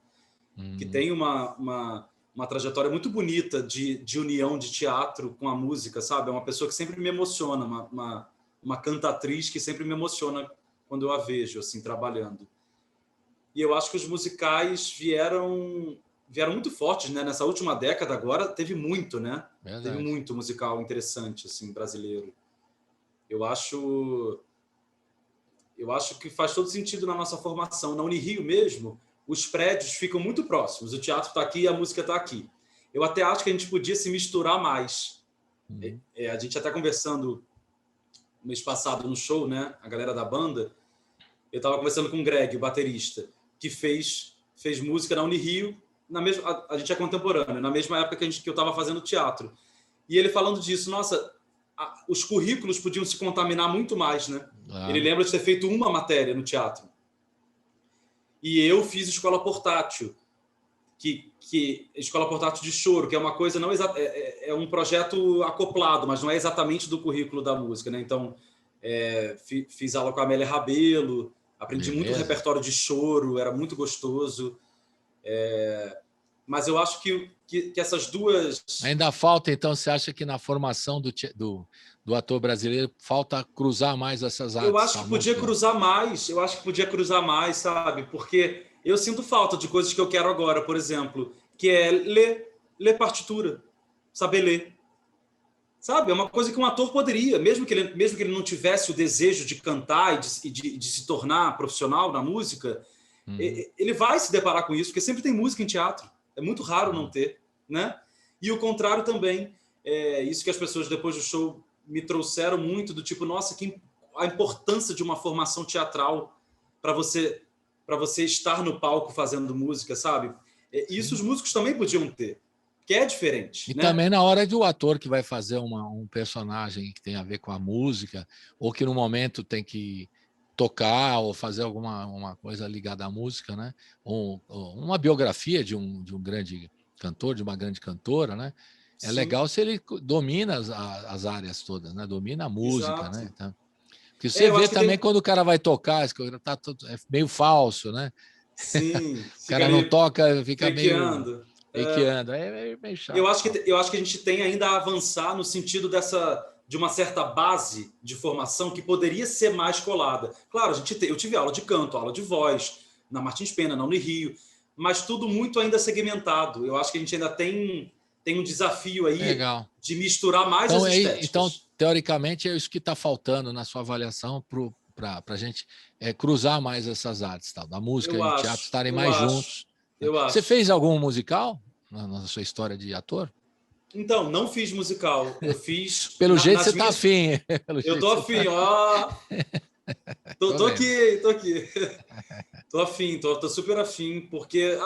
que tem uma trajetória muito bonita de união de teatro com a música, sabe? É uma pessoa que sempre me emociona, uma cantatriz que sempre me emociona quando eu a vejo, assim, trabalhando. E eu acho que os musicais vieram muito fortes, né? Nessa última década agora teve muito, né? Verdade. Teve muito musical interessante, assim, brasileiro. Eu acho que faz todo sentido na nossa formação. Na Unirio mesmo, os prédios ficam muito próximos. O teatro está aqui e a música está aqui. Eu até acho que a gente podia se misturar mais. A gente até conversando no mês passado no show, né? A galera da banda. Eu estava conversando com o Greg, o baterista, que fez música na Unirio. A gente é contemporâneo, na mesma época que eu estava fazendo teatro. E ele falando disso, nossa, os currículos podiam se contaminar muito mais, né? Ele lembra de ter feito uma matéria no teatro. E eu fiz escola portátil, escola portátil de choro, que é uma coisa, não é um projeto acoplado, mas não é exatamente do currículo da música, né? Então, fiz aula com a Amélia Rabelo, aprendi muito repertório de choro, era muito gostoso. Mas eu acho que essas duas... Ainda falta, então, você acha que na formação do ator brasileiro falta cruzar mais essas artes? Eu acho que podia cruzar mais, sabe? Porque eu sinto falta de coisas que eu quero agora, por exemplo, que é ler partitura, saber ler. Sabe? É uma coisa que um ator poderia, mesmo que ele não tivesse o desejo de cantar e de se tornar profissional na música, ele vai se deparar com isso, porque sempre tem música em teatro. É muito raro não ter, né? E o contrário também. Isso que as pessoas depois do show me trouxeram muito, do tipo, nossa, a importância de uma formação teatral para você estar no palco fazendo música, sabe? Isso os músicos também podiam ter, que é diferente. E né? também na hora do ator que vai fazer um personagem que tem a ver com a música, ou que no momento tem que tocar ou fazer uma coisa ligada à música, né? Ou uma biografia de um grande cantor, de uma grande cantora, né? É legal se ele domina as áreas todas, né? Domina a música, Exato. né? Então, porque você vê também quando o cara vai tocar, é meio falso, né? Sim. O cara não toca, fica pequeando. É meio chato. Eu acho que a gente tem ainda a avançar no sentido de uma certa base de formação que poderia ser mais colada. Claro, eu tive aula de canto, aula de voz, na Martins Pena, na Unirio, mas tudo muito ainda segmentado. Eu acho que a gente ainda tem um desafio aí de misturar mais as estéticas. Então, teoricamente, é isso que está faltando na sua avaliação para a gente cruzar mais essas artes, tal, da música e do teatro estarem mais juntos. Você fez algum musical na sua história de ator? Então, não fiz musical. Eu fiz... Pelo jeito você está afim. Eu tô afim, ó. Tô aqui. Tô afim, tô super afim, porque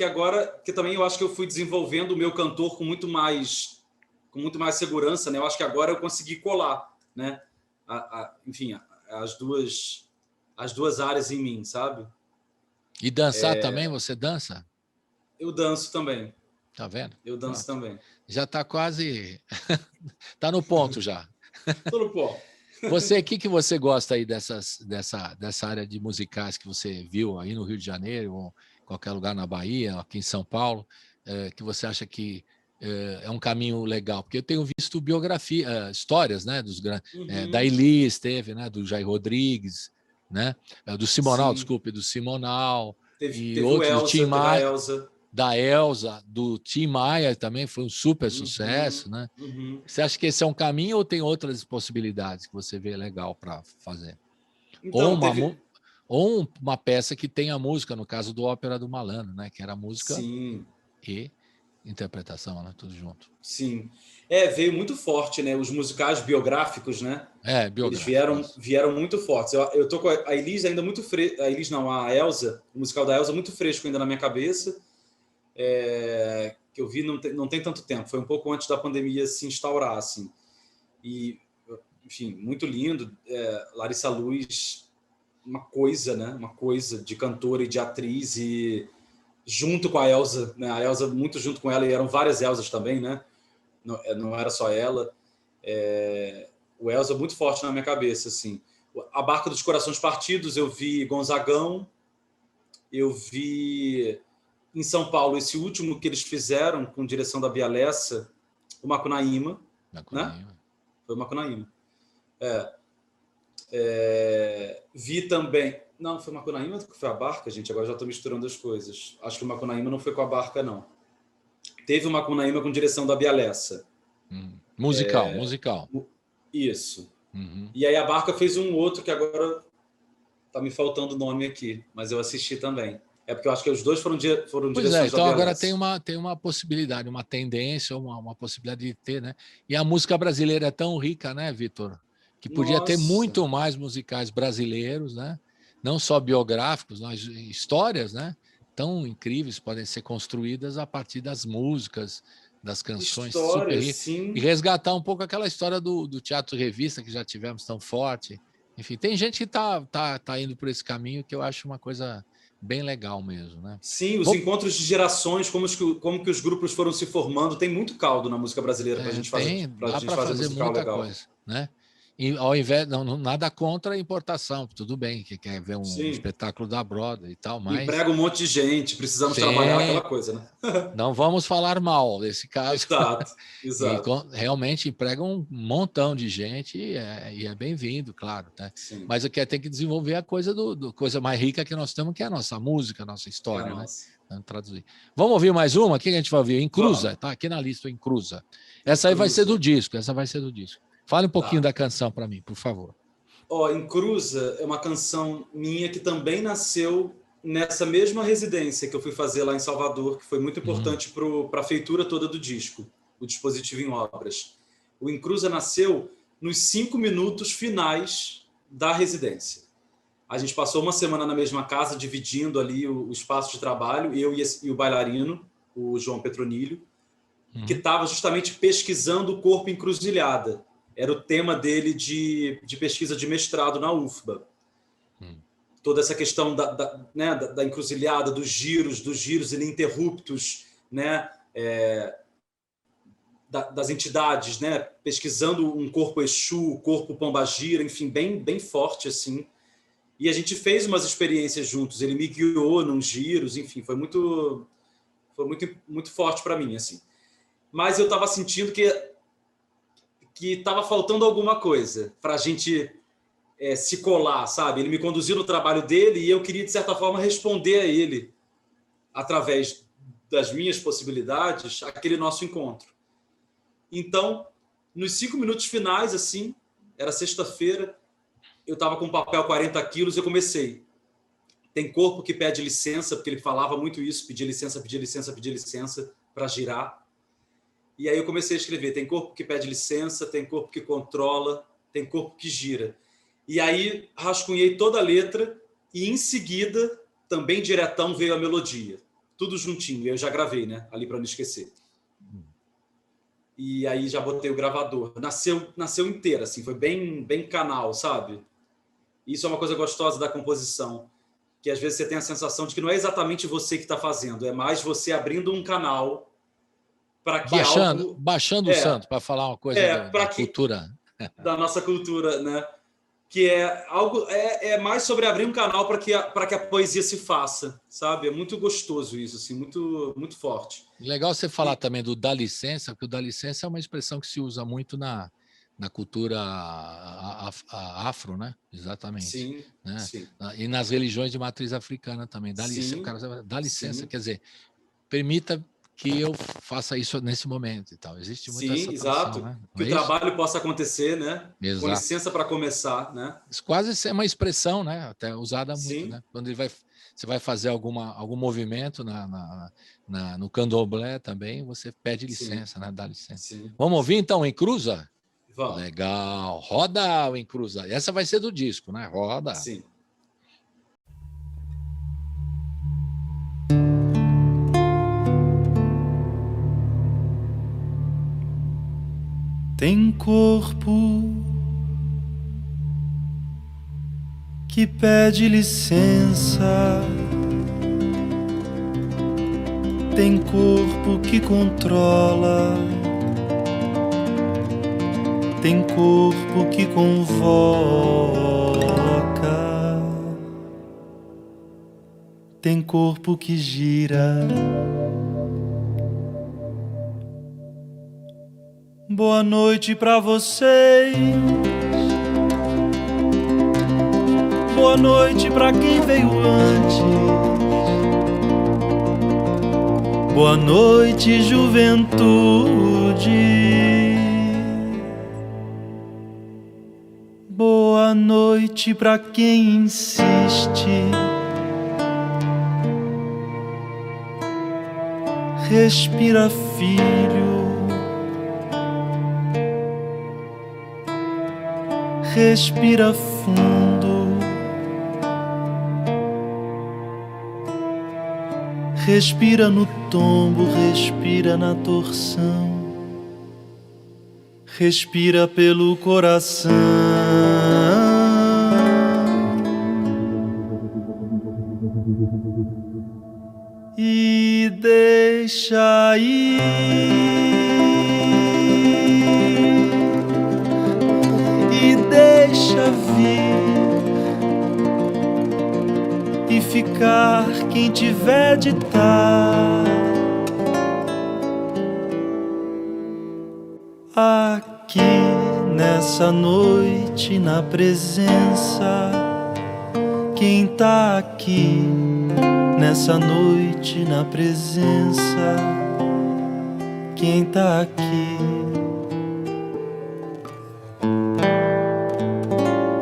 agora, que também eu acho que eu fui desenvolvendo o meu cantor com muito mais segurança, né? Eu acho que agora eu consegui colar, né? Enfim, as duas áreas em mim, sabe? E dançar também? Você dança? Eu danço também. Tá vendo? Eu danço também. Já tá quase... tá no ponto já. Tô no ponto. Você, o que você gosta aí dessa área de musicais que você viu aí no Rio de Janeiro, ou em qualquer lugar na Bahia, aqui em São Paulo, que você acha que é um caminho legal? Porque eu tenho visto histórias, né, da Elis teve, né, do Jair Rodrigues, né, do Simonal, do Simonal, teve outros, do Tim Maia, Elza. Da Elza, do Tim Maia também foi um super sucesso, né? Você acha que esse é um caminho ou tem outras possibilidades que você vê legal para fazer? Então, ou uma peça que tenha música, no caso do Ópera do Malandro, né? Que era música e interpretação, né? Tudo junto. Sim. Veio muito forte, né? Os musicais biográficos, né? Biográficos. Eles vieram muito fortes. Eu tô com a Elis ainda muito fresco. A Elis não, a Elza, o musical da Elza muito fresco ainda na minha cabeça. Que eu vi não tem tanto tempo, foi um pouco antes da pandemia se instaurar, assim. E, enfim, muito lindo. Larissa Luz, uma coisa de cantora e de atriz, e junto com a Elza, né? A Elza muito junto com ela, e eram várias Elzas também, né? Não era só ela. O Elza muito forte na minha cabeça, assim. A Barca dos Corações Partidos, eu vi Gonzagão, eu vi... Em São Paulo, esse último que eles fizeram, com direção da Bia Lessa, o Macunaíma. Né? Foi o Macunaíma. Vi também... Não, foi o Macunaíma que foi a Barca, gente? Agora já estou misturando as coisas. Acho que o Macunaíma não foi com a Barca, não. Teve o Macunaíma com direção da Bia Lessa. Musical. Isso. E aí a Barca fez um outro que agora está me faltando o nome aqui, mas eu assisti também. Porque eu acho que os dois foram direções então agora tem uma possibilidade, uma tendência, uma possibilidade de ter, né? E a música brasileira é tão rica, né, Vitor? Que podia ter muito mais musicais brasileiros, né? Não só biográficos, mas histórias, né? Tão incríveis podem ser construídas a partir das músicas, das canções super ricas. E resgatar um pouco aquela história do teatro revista que já tivemos tão forte. Enfim, tem gente que tá indo por esse caminho, que eu acho uma coisa bem legal mesmo, né? Sim, os encontros de gerações, como que os grupos foram se formando, tem muito caldo na música brasileira para a gente fazer, dá para fazer muita legal. coisa, né? E ao invés, nada contra a importação, tudo bem, que quer ver um Sim. espetáculo da Broadway e tal, mas... Emprega um monte de gente, precisamos trabalhar aquela coisa, né? Não vamos falar mal nesse caso. Exato, exato. Realmente emprega um montão de gente e é bem-vindo, claro. Né? Sim. Mas tem que desenvolver a coisa coisa mais rica que nós temos, que é a nossa música, a nossa história. Né? Vamos traduzir. Vamos ouvir mais uma? O que a gente vai ouvir? Encruza, tá aqui na lista, Encruza. Essa aí vai ser do disco, Fale um pouquinho da canção para mim, por favor. Encruza é uma canção minha que também nasceu nessa mesma residência que eu fui fazer lá em Salvador, que foi muito importante para a feitura toda do disco, o Dispositivo em Obras. O Encruza nasceu nos 5 minutos finais da residência. A gente passou uma semana na mesma casa, dividindo ali o espaço de trabalho, eu e o bailarino, o João Petronilho, que estava justamente pesquisando o corpo encruzilhada. Era o tema dele de pesquisa de mestrado na UFBA. Toda essa questão da encruzilhada, dos giros ininterruptos, né? Das entidades, né? Pesquisando um corpo Exu, corpo Pombagira, enfim, bem forte, assim. E a gente fez umas experiências juntos, ele me guiou nos giros, enfim, foi muito forte para mim, assim. Mas eu estava sentindo que estava faltando alguma coisa para a gente se colar, sabe? Ele me conduziu no trabalho dele e eu queria, de certa forma, responder a ele, através das minhas possibilidades, aquele nosso encontro. Então, nos 5 minutos finais, assim, era sexta-feira, eu estava com papel 40 quilos e eu comecei. Tem corpo que pede licença, porque ele falava muito isso, pedir licença para girar. E aí eu comecei a escrever, tem corpo que pede licença, tem corpo que controla, tem corpo que gira. E aí rascunhei toda a letra e em seguida, também diretão, veio a melodia. Tudo juntinho, eu já gravei, né? Ali para não esquecer. E aí já botei o gravador. Nasceu inteira, assim, foi bem canal, sabe? Isso é uma coisa gostosa da composição, que às vezes você tem a sensação de que não é exatamente você que está fazendo, é mais você abrindo um canal para que baixando o santo, para falar uma coisa da cultura. Da nossa cultura, né? Que é algo mais sobre abrir um canal para que a poesia se faça, sabe? É muito gostoso isso, assim, muito forte. Legal você falar também do dá licença, porque o dá licença é uma expressão que se usa muito na cultura afro, né? Exatamente. Sim, né? Sim. E nas religiões de matriz africana também. Dá licença, o cara dá licença, quer dizer, permita que eu faça isso nesse momento e tal. Existe muita essa exato. Né? Que o trabalho possa acontecer, né? Exato. Com licença para começar, né? Isso quase é uma expressão, né? Até usada muito, né? Quando você vai fazer algum movimento no candomblé também, você pede licença, né? Dá licença. Vamos ouvir então, Encruza? Vamos. Legal. Roda o Encruza. Essa vai ser do disco, né? Roda. Sim. Tem corpo que pede licença, tem corpo que controla, tem corpo que convoca, tem corpo que gira. Boa noite pra vocês. Boa noite pra quem veio antes. Boa noite, juventude. Boa noite pra quem insiste. Respira, filho. Respira fundo, respira no tombo, respira na torção, respira pelo coração e deixa ir. deixa vir e ficar quem tiver de estar aqui nessa noite na presença. Quem tá aqui nessa noite na presença? Quem tá aqui?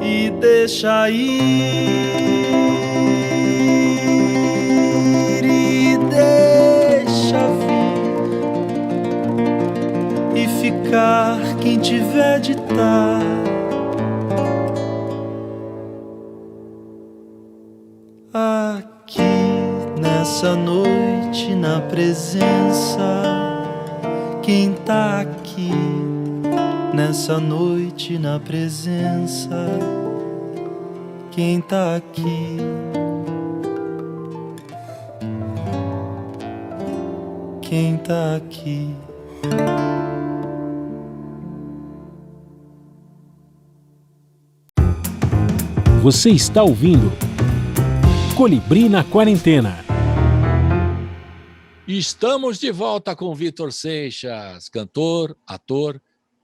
E deixa ir e deixa vir e ficar quem tiver de estar aqui nessa noite na presença. Quem tá aqui nessa noite na presença? Quem tá aqui? Quem tá aqui? Você está ouvindo Colibri na Quarentena. Estamos de volta com Vitor Seixas, cantor, ator,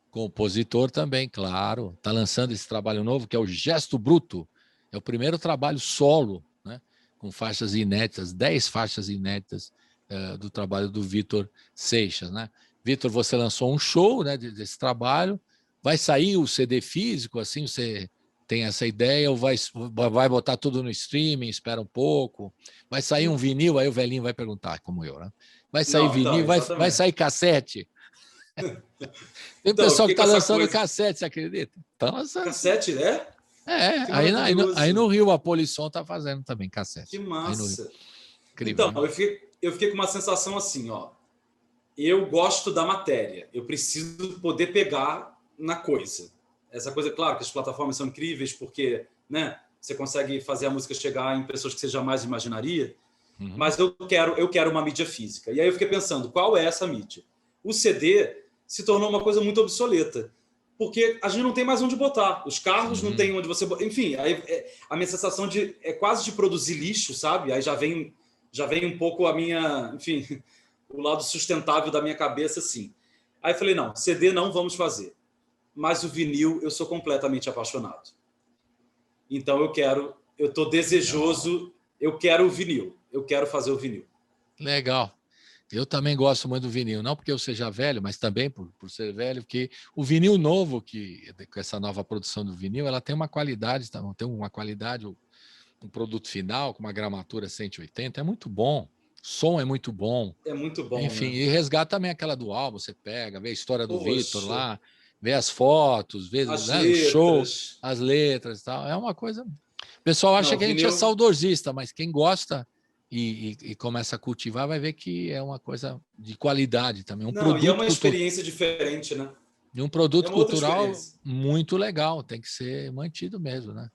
compositor também, claro. Está lançando esse trabalho novo que é o Gesto Bruto. É o primeiro trabalho solo, né? Com faixas inéditas, 10 faixas inéditas do trabalho do Vitor Seixas, né? Vitor, você lançou um show, né, desse trabalho. Vai sair o CD físico, assim, você tem essa ideia, ou vai botar tudo no streaming, espera um pouco, vai sair um vinil, aí o velhinho vai perguntar, como eu, né? Vai sair vinil, vai sair cassete. Tem Então, pessoal que está lançando coisa... cassete, você acredita? Tá lançando. Cassete, né? Aí no Rio a Polisson está fazendo também cassete. Que massa. Incrível, então, né? eu fiquei com uma sensação assim, ó. Eu gosto da matéria, eu preciso poder pegar na coisa. Essa coisa, claro que as plataformas são incríveis porque, né, você consegue fazer a música chegar em pessoas que você jamais imaginaria, mas eu quero uma mídia física. E aí eu fiquei pensando, qual é essa mídia? O CD se tornou uma coisa muito obsoleta, porque a gente não tem mais onde botar. Os carros não tem onde você botar. Enfim, aí, a minha sensação é quase de produzir lixo, sabe? Aí já vem um pouco a minha, enfim, o lado sustentável da minha cabeça, assim. Aí eu falei, não, CD não vamos fazer. Mas o vinil eu sou completamente apaixonado. Então eu estou desejoso, eu quero o vinil, eu quero fazer o vinil. Legal. Eu também gosto muito do vinil, não porque eu seja velho, mas também por ser velho, porque o vinil novo, com essa nova produção do vinil, ela tem uma qualidade, um produto final com uma gramatura 180, é muito bom. O som é muito bom. É muito bom. Enfim, né? E resgata também aquela do álbum, você pega, vê a história do Vitor lá, vê as fotos, vê o show, as letras e tal. É uma coisa... O pessoal acha que a gente é saudosista, mas quem gosta e começa a cultivar vai ver que é uma coisa de qualidade também. E é uma experiência diferente, né? E um produto cultural muito legal, tem que ser mantido mesmo, né?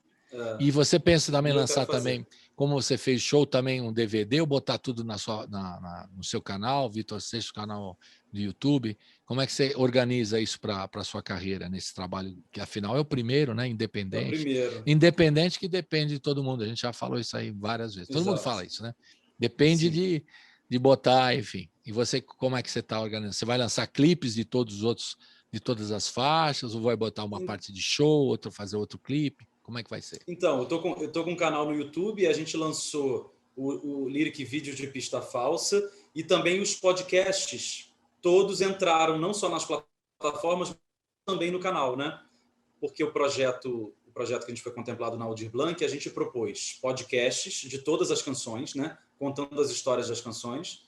E você pensa também em lançar também, como você fez show também, um DVD, ou botar tudo no seu canal, Vitor Seixas, canal do YouTube. Como é que você organiza isso para a sua carreira nesse trabalho, que afinal é o primeiro, né? Independente. É o primeiro. Independente que depende de todo mundo. A gente já falou isso aí várias vezes. Todo mundo fala isso, né? Depende de botar, enfim. E você, como é que você está organizando? Você vai lançar clipes de todos os outros, de todas as faixas, ou vai botar uma parte de show, outra fazer outro clipe? Como é que vai ser? Então, eu tô com um canal no YouTube e a gente lançou o Lyric Vídeo de Pista Falsa e também os podcasts. Todos entraram não só nas plataformas, mas também no canal, né? Porque o projeto que a gente foi contemplado na Aldir Blanc, a gente propôs podcasts de todas as canções, né? Contando as histórias das canções.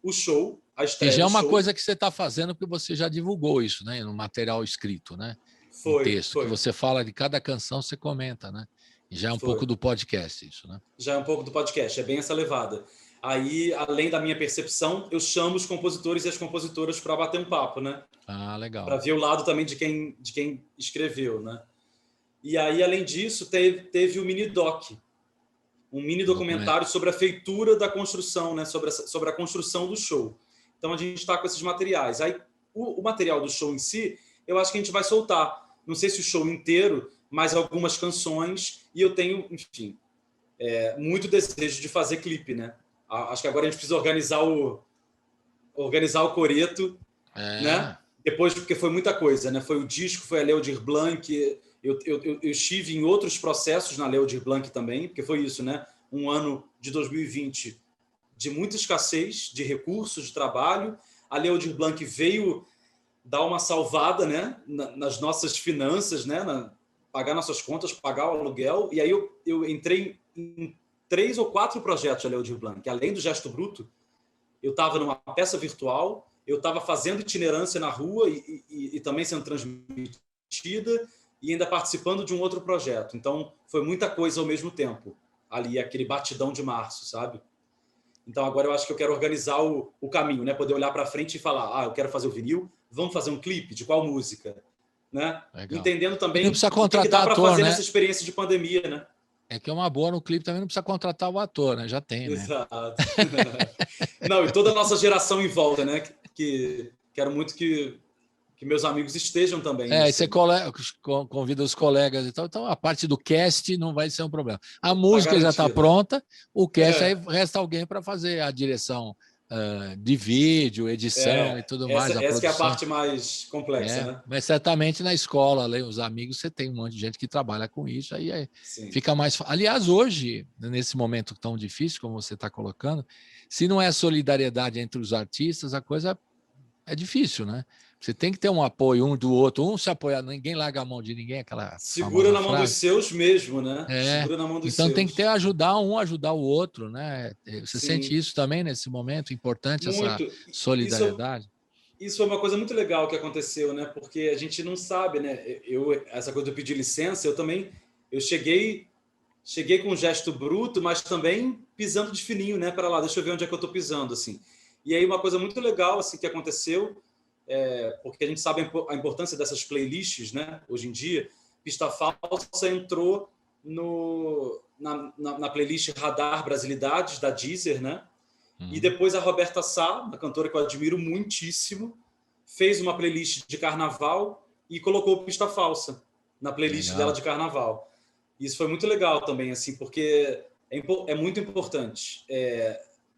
O show, a estreia. E já é uma coisa que você está fazendo, porque você já divulgou isso, né? No material escrito, né? Foi, texto que você fala de cada canção, você comenta, né? E já é um pouco do podcast isso, né? Já é um pouco do podcast, é bem essa levada. Aí, além da minha percepção, eu chamo os compositores e as compositoras para bater um papo, né? Ah, legal. Para ver o lado também de quem escreveu, né? E aí, além disso, teve o mini doc, um mini documentário sobre a feitura da construção, né? Sobre a construção do show. Então, a gente está com esses materiais. Aí, o material do show em si, eu acho que a gente vai soltar. não sei se o show inteiro, mas algumas canções, e eu tenho, enfim, muito desejo de fazer clipe, né? Acho que agora a gente precisa organizar o coreto, né? Depois, porque foi muita coisa, né? Foi o disco, foi a Lei Aldir Blanc, eu estive em outros processos na Lei Aldir Blanc também, porque foi isso, né? Um ano de 2020 de muita escassez de recursos, de trabalho. A Lei Aldir Blanc veio dar uma salvada, né? Nas nossas finanças, né? Pagar nossas contas, pagar o aluguel. E aí eu entrei em 3 ou 4 projetos da Lei Aldir Blanc. Além do Gesto Bruto, eu estava numa peça virtual, eu estava fazendo itinerância na rua e também sendo transmitida e ainda participando de um outro projeto. Então, foi muita coisa ao mesmo tempo. Ali, aquele batidão de março, sabe? Então, agora eu acho que eu quero organizar o caminho, né? Poder olhar para frente e falar, eu quero fazer o vinil, vamos fazer um clipe? De qual música? Né? Entendendo também o que dá para fazer, né? Nessa né? experiência de pandemia, né? É que é uma boa no clipe, também não precisa contratar o ator, né? Já tem, né? Exato. Não, e toda a nossa geração em volta, né? Que quero muito que meus amigos estejam também. E você convida os colegas e tal. Então, a parte do cast não vai ser um problema. A música já está pronta, o cast aí resta alguém para fazer a direção de vídeo, edição e tudo mais. Essa que é a parte mais complexa, né? Mas certamente na escola, os amigos, você tem um monte de gente que trabalha com isso, aí fica mais fácil. Aliás, hoje, nesse momento tão difícil, como você está colocando, se não é solidariedade entre os artistas, a coisa é difícil, né? Você tem que ter um apoio um do outro, um se apoiar, ninguém larga a mão de ninguém, aquela segura na mão dos seus mesmo, né? Segura na mão dos seus. Então tem que ter ajudar o outro, né? Você sente isso também nesse momento, importante muito. Essa solidariedade? Isso é uma coisa muito legal que aconteceu, né? Porque a gente não sabe, né? Essa coisa de eu pedir licença, eu cheguei com um gesto bruto, mas também pisando de fininho, né? Para lá, deixa eu ver onde é que eu estou pisando, assim. E aí uma coisa muito legal assim que aconteceu, porque a gente sabe a importância dessas playlists, né? Hoje em dia, Pista Falsa entrou na playlist Radar Brasilidades, da Deezer, né? E depois a Roberta Sá, uma cantora que eu admiro muitíssimo, fez uma playlist de carnaval e colocou Pista Falsa na playlist dela de carnaval. Isso foi muito legal também, assim, porque é muito importante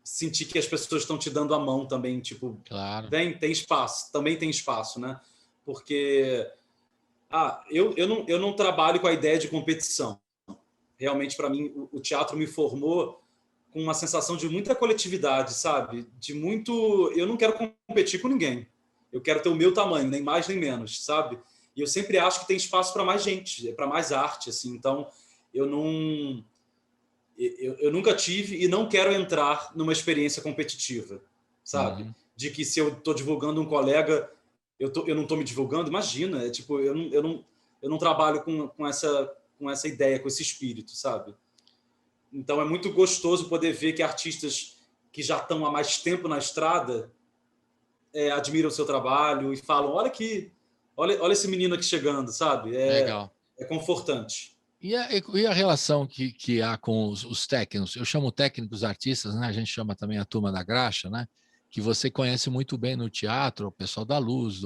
sentir que as pessoas estão te dando a mão também, tipo, claro. Tem espaço, também tem espaço, né? Porque eu não trabalho com a ideia de competição. Realmente, para mim, o teatro me formou com uma sensação de muita coletividade, sabe? Eu não quero competir com ninguém. Eu quero ter o meu tamanho, nem mais nem menos, sabe? E eu sempre acho que tem espaço para mais gente, para mais arte, assim. Então, eu nunca tive e não quero entrar numa experiência competitiva, sabe? De que se eu estou divulgando um colega, eu não estou me divulgando, imagina, eu não trabalho com essa ideia, com esse espírito, sabe? Então é muito gostoso poder ver que artistas que já estão há mais tempo na estrada admiram o seu trabalho e falam, olha aqui, olha esse menino aqui chegando, sabe? Legal. É confortante. E a relação que há com os técnicos? Eu chamo técnicos artistas, né? A gente chama também a turma da graxa, né? Que você conhece muito bem no teatro, o pessoal da luz,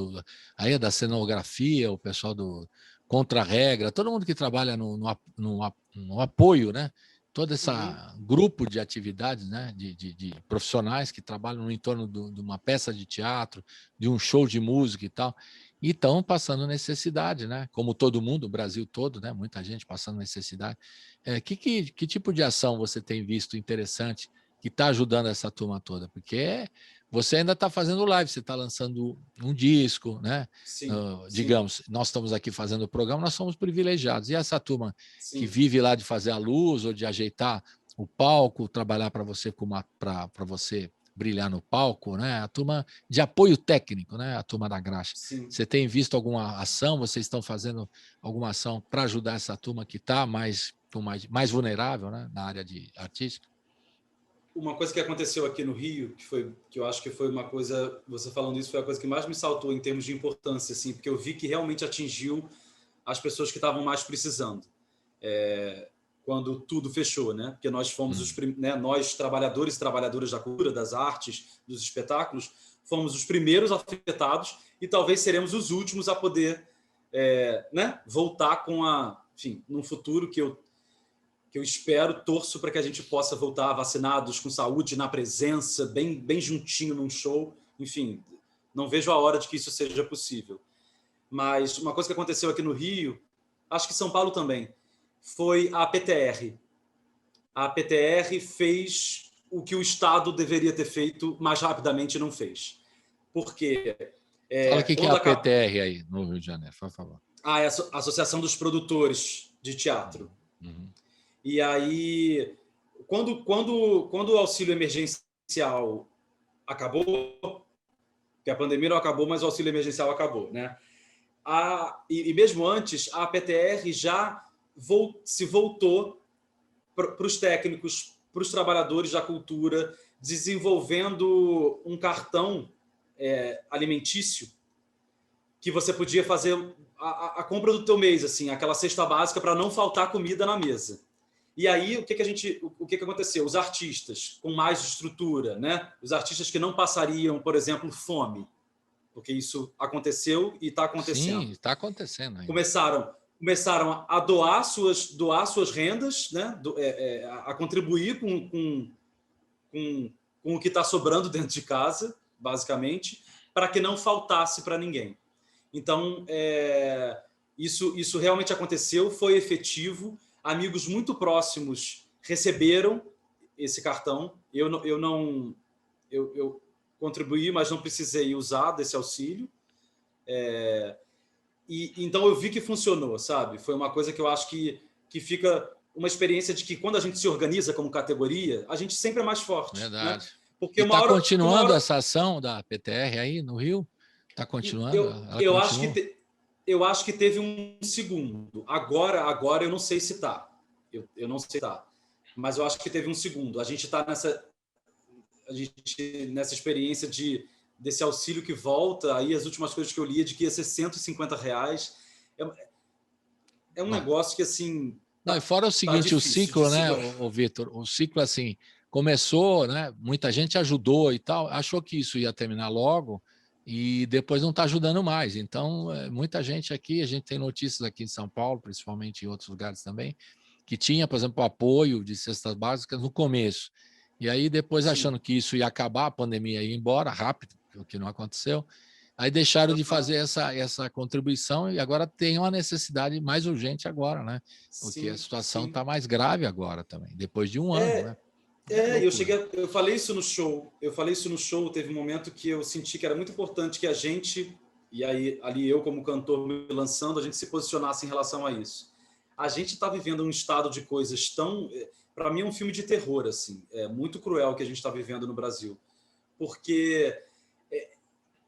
aí da cenografia, o pessoal do contra-regra, todo mundo que trabalha no apoio, né? Todo esse grupo de atividades, né? de profissionais que trabalham no entorno de uma peça de teatro, de um show de música e tal, e estão passando necessidade, né? Como todo mundo, o Brasil todo, né? Muita gente passando necessidade. Que tipo de ação você tem visto interessante que está ajudando essa turma toda? Porque você ainda está fazendo live, você está lançando um disco, né? Sim, digamos, nós estamos aqui fazendo o programa, nós somos privilegiados. E essa turma que vive lá de fazer a luz ou de ajeitar o palco, trabalhar para você para você brilhar no palco, né? A turma de apoio técnico, né? A turma da graxa. Sim. Você tem visto alguma ação? Vocês estão fazendo alguma ação para ajudar essa turma que está mais vulnerável, né? Na área de artística? Uma coisa que aconteceu aqui no Rio, que eu acho que foi uma coisa, você falando isso, foi a coisa que mais me saltou em termos de importância, assim, porque eu vi que realmente atingiu as pessoas que estavam mais precisando. Quando tudo fechou, né? Porque nós fomos nós, trabalhadores e trabalhadoras da cultura, das artes, dos espetáculos, fomos os primeiros afetados e talvez seremos os últimos a poder né, voltar enfim, num futuro que eu espero, torço para que a gente possa voltar vacinados, com saúde, na presença, bem juntinho num show. Enfim, não vejo a hora de que isso seja possível. Mas uma coisa que aconteceu aqui no Rio, acho que São Paulo também, foi a PTR. A PTR fez o que o Estado deveria ter feito mais rapidamente e não fez. Porque... Fala o que é a PTR aí no Rio de Janeiro, por favor. É a Associação dos Produtores de Teatro. Uhum. E aí, quando o auxílio emergencial acabou, que a pandemia não acabou, mas o auxílio emergencial acabou, né? E mesmo antes, a PTR já se voltou para os técnicos, para os trabalhadores da cultura, desenvolvendo um cartão alimentício que você podia fazer a compra do teu mês, assim, aquela cesta básica para não faltar comida na mesa. E aí, o que aconteceu? Os artistas com mais estrutura, né? Os artistas que não passariam, por exemplo, fome, porque isso aconteceu e está acontecendo. Sim, está acontecendo. Ainda. Começaram a doar suas rendas, né? A contribuir com o que está sobrando dentro de casa, basicamente, para que não faltasse para ninguém. Então, isso realmente aconteceu, foi efetivo. Amigos muito próximos receberam esse cartão. Eu contribuí, mas não precisei usar desse auxílio. Então, eu vi que funcionou, sabe? Foi uma coisa que eu acho que fica uma experiência de que, quando a gente se organiza como categoria, a gente sempre é mais forte. Verdade. Né? Porque está continuando essa ação da PTR aí no Rio? Está continuando? Eu acho que teve um segundo. Agora eu não sei se está. Eu não sei se está. Mas eu acho que teve um segundo. A gente está nessa experiência desse auxílio que volta. Aí as últimas coisas que eu li é de que ia ser R$150. É um negócio que, assim... Não, e fora o seguinte, o ciclo, né, Vitor? O ciclo, assim, começou, né? Muita gente ajudou e tal, achou que isso ia terminar logo, e depois não está ajudando mais. Então, muita gente aqui, a gente tem notícias aqui em São Paulo, principalmente em outros lugares também, que tinha, por exemplo, apoio de cestas básicas no começo. E aí, depois, achando que isso ia acabar, a pandemia ia embora rápido, o que não aconteceu, aí deixaram de fazer essa contribuição e agora tem uma necessidade mais urgente agora, né? Porque a situação está mais grave agora também, depois de um ano, né? Eu falei isso no show. Teve um momento que eu senti que era muito importante que a gente, e aí ali eu como cantor me lançando, a gente se posicionasse em relação a isso. A gente está vivendo um estado de coisas tão... Para mim é um filme de terror, assim. É muito cruel o que a gente está vivendo no Brasil. Porque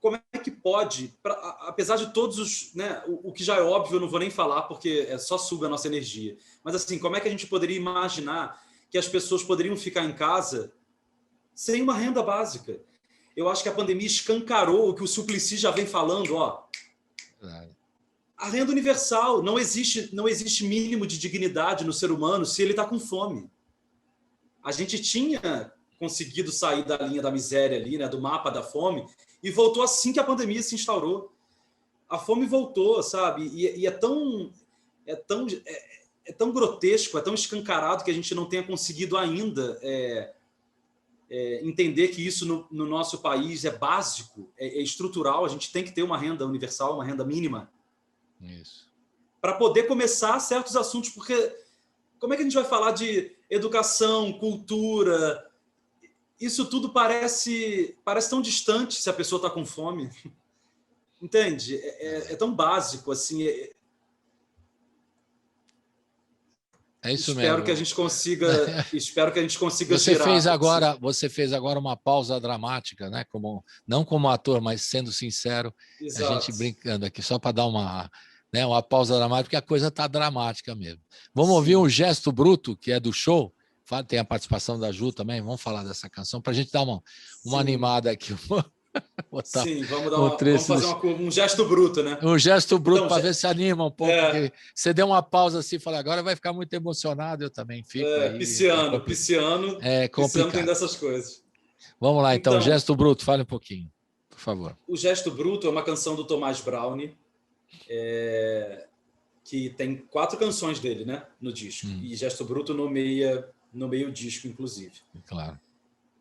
como é que pode, apesar de todos os... Né, o que já é óbvio, eu não vou nem falar, porque só suga a nossa energia. Mas assim, como é que a gente poderia imaginar que as pessoas poderiam ficar em casa sem uma renda básica? Eu acho que a pandemia escancarou o que o Suplicy já vem falando, ó. A renda universal. Não existe mínimo de dignidade no ser humano se ele está com fome. A gente tinha conseguido sair da linha da miséria ali, né, do mapa da fome, e voltou assim que a pandemia se instaurou. A fome voltou, sabe? E é tão grotesco, é tão escancarado que a gente não tenha conseguido ainda entender que isso no nosso país é básico, é estrutural. A gente tem que ter uma renda universal, uma renda mínima. Isso. Para poder começar certos assuntos, porque como é que a gente vai falar de educação, cultura? Isso tudo parece tão distante se a pessoa está com fome. Entende? É tão básico, assim. É isso espero mesmo. Que a gente consiga, espero que a gente consiga você girar. Você fez agora uma pausa dramática, né? Não como ator, mas sendo sincero, Exato. A gente brincando aqui, só para dar uma pausa dramática, porque a coisa está dramática mesmo. Vamos ouvir um Gesto Bruto, que é do show. Tem a participação da Ju também. Vamos falar dessa canção para a gente dar uma animada aqui. Sim, vamos fazer um gesto bruto, né? Um gesto bruto para ver se anima um pouco. Porque você deu uma pausa assim e falou, agora vai ficar muito emocionado, eu também fico. Pisciano tem dessas coisas. Vamos lá, então, Gesto Bruto, fale um pouquinho, por favor. O Gesto Bruto é uma canção do Tomás Browne, que tem 4 canções dele, né, no disco. E Gesto Bruto nomeia o disco, inclusive. Claro.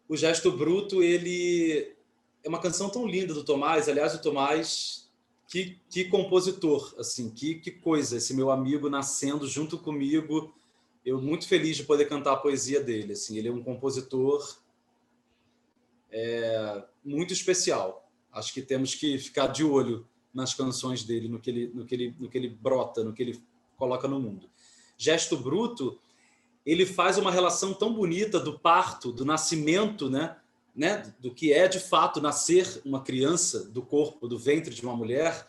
O Gesto Bruto, ele é uma canção tão linda do Tomás. Aliás, o Tomás, que compositor, assim, que coisa, esse meu amigo nascendo junto comigo. Eu muito feliz de poder cantar a poesia dele. Assim, ele é um compositor muito especial. Acho que temos que ficar de olho nas canções dele, no que ele brota, no que ele coloca no mundo. Gesto Bruto, ele faz uma relação tão bonita do parto, do nascimento, né, do que é de fato nascer uma criança do corpo, do ventre de uma mulher,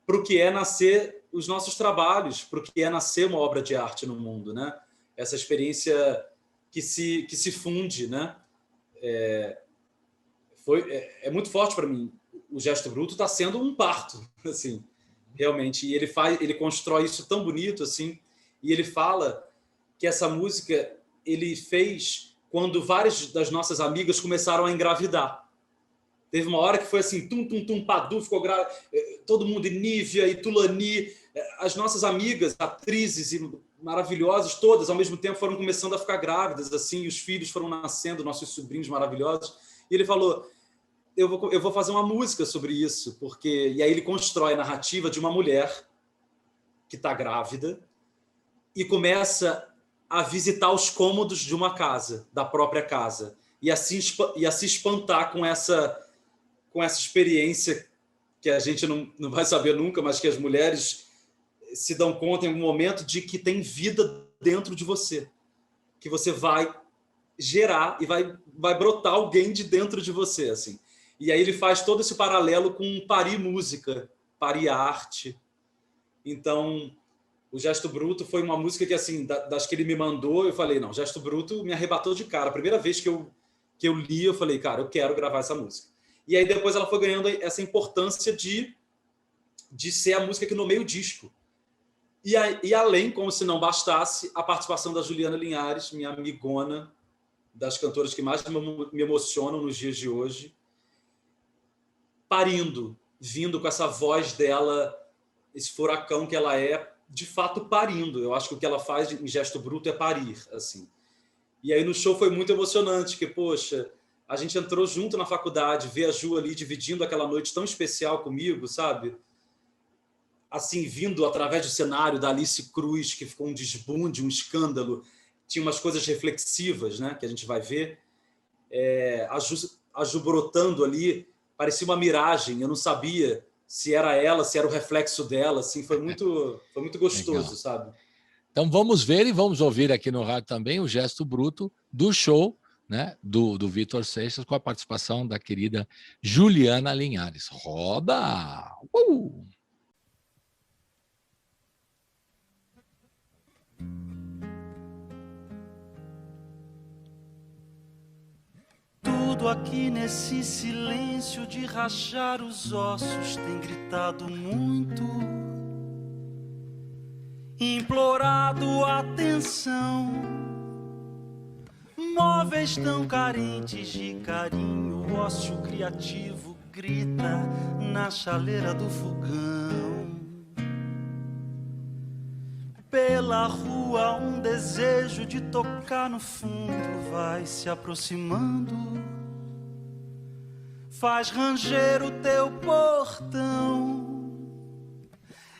para o que é nascer os nossos trabalhos, para o que é nascer uma obra de arte no mundo, né? Essa experiência que se funde, né? É muito forte para mim. O Gesto Bruto está sendo um parto, assim, realmente. E ele constrói isso tão bonito, assim. E ele fala que essa música ele fez quando várias das nossas amigas começaram a engravidar. Teve uma hora que foi assim, Padu ficou grávida, todo mundo, Nívia e Tulani, as nossas amigas, atrizes e maravilhosas, todas ao mesmo tempo foram começando a ficar grávidas, assim, e os filhos foram nascendo, nossos sobrinhos maravilhosos. E ele falou, eu vou fazer uma música sobre isso, porque... E aí ele constrói a narrativa de uma mulher que está grávida e começa a visitar os cômodos de uma casa, da própria casa, e a se espantar com essa experiência que a gente não vai saber nunca, mas que as mulheres se dão conta em algum momento de que tem vida dentro de você, que você vai gerar e vai brotar alguém de dentro de você, assim. E aí ele faz todo esse paralelo com parir música, parir arte. Então, o Gesto Bruto foi uma música que, assim, das que ele me mandou, eu falei, não, Gesto Bruto me arrebatou de cara. A primeira vez que eu li, eu falei, cara, eu quero gravar essa música. E aí depois ela foi ganhando essa importância de ser a música que nomeia o disco. E além, como se não bastasse, a participação da Juliana Linhares, minha amigona, das cantoras que mais me emocionam nos dias de hoje, parindo, vindo com essa voz dela, esse furacão que ela é, de fato parindo. Eu acho que o que ela faz em Gesto Bruto é parir, assim. E aí no show foi muito emocionante, que, poxa, a gente entrou junto na faculdade, ver a Ju ali dividindo aquela noite tão especial comigo, sabe? Assim, vindo através do cenário da Alice Cruz, que ficou um desbunde, um escândalo, tinha umas coisas reflexivas, né, que a gente vai ver. A Ju brotando ali, parecia uma miragem, eu não sabia se era ela, se era o reflexo dela, assim, foi muito gostoso. Legal. Sabe? Então vamos ver e vamos ouvir aqui no rádio também o Gesto Bruto do show, né, do Vitor Seixas, com a participação da querida Juliana Linhares. Roda! Tudo aqui nesse silêncio de rachar os ossos tem gritado muito, implorado atenção. Móveis tão carentes de carinho, o ócio criativo grita na chaleira do fogão. Pela rua um desejo de tocar no fundo vai se aproximando, faz ranger o teu portão.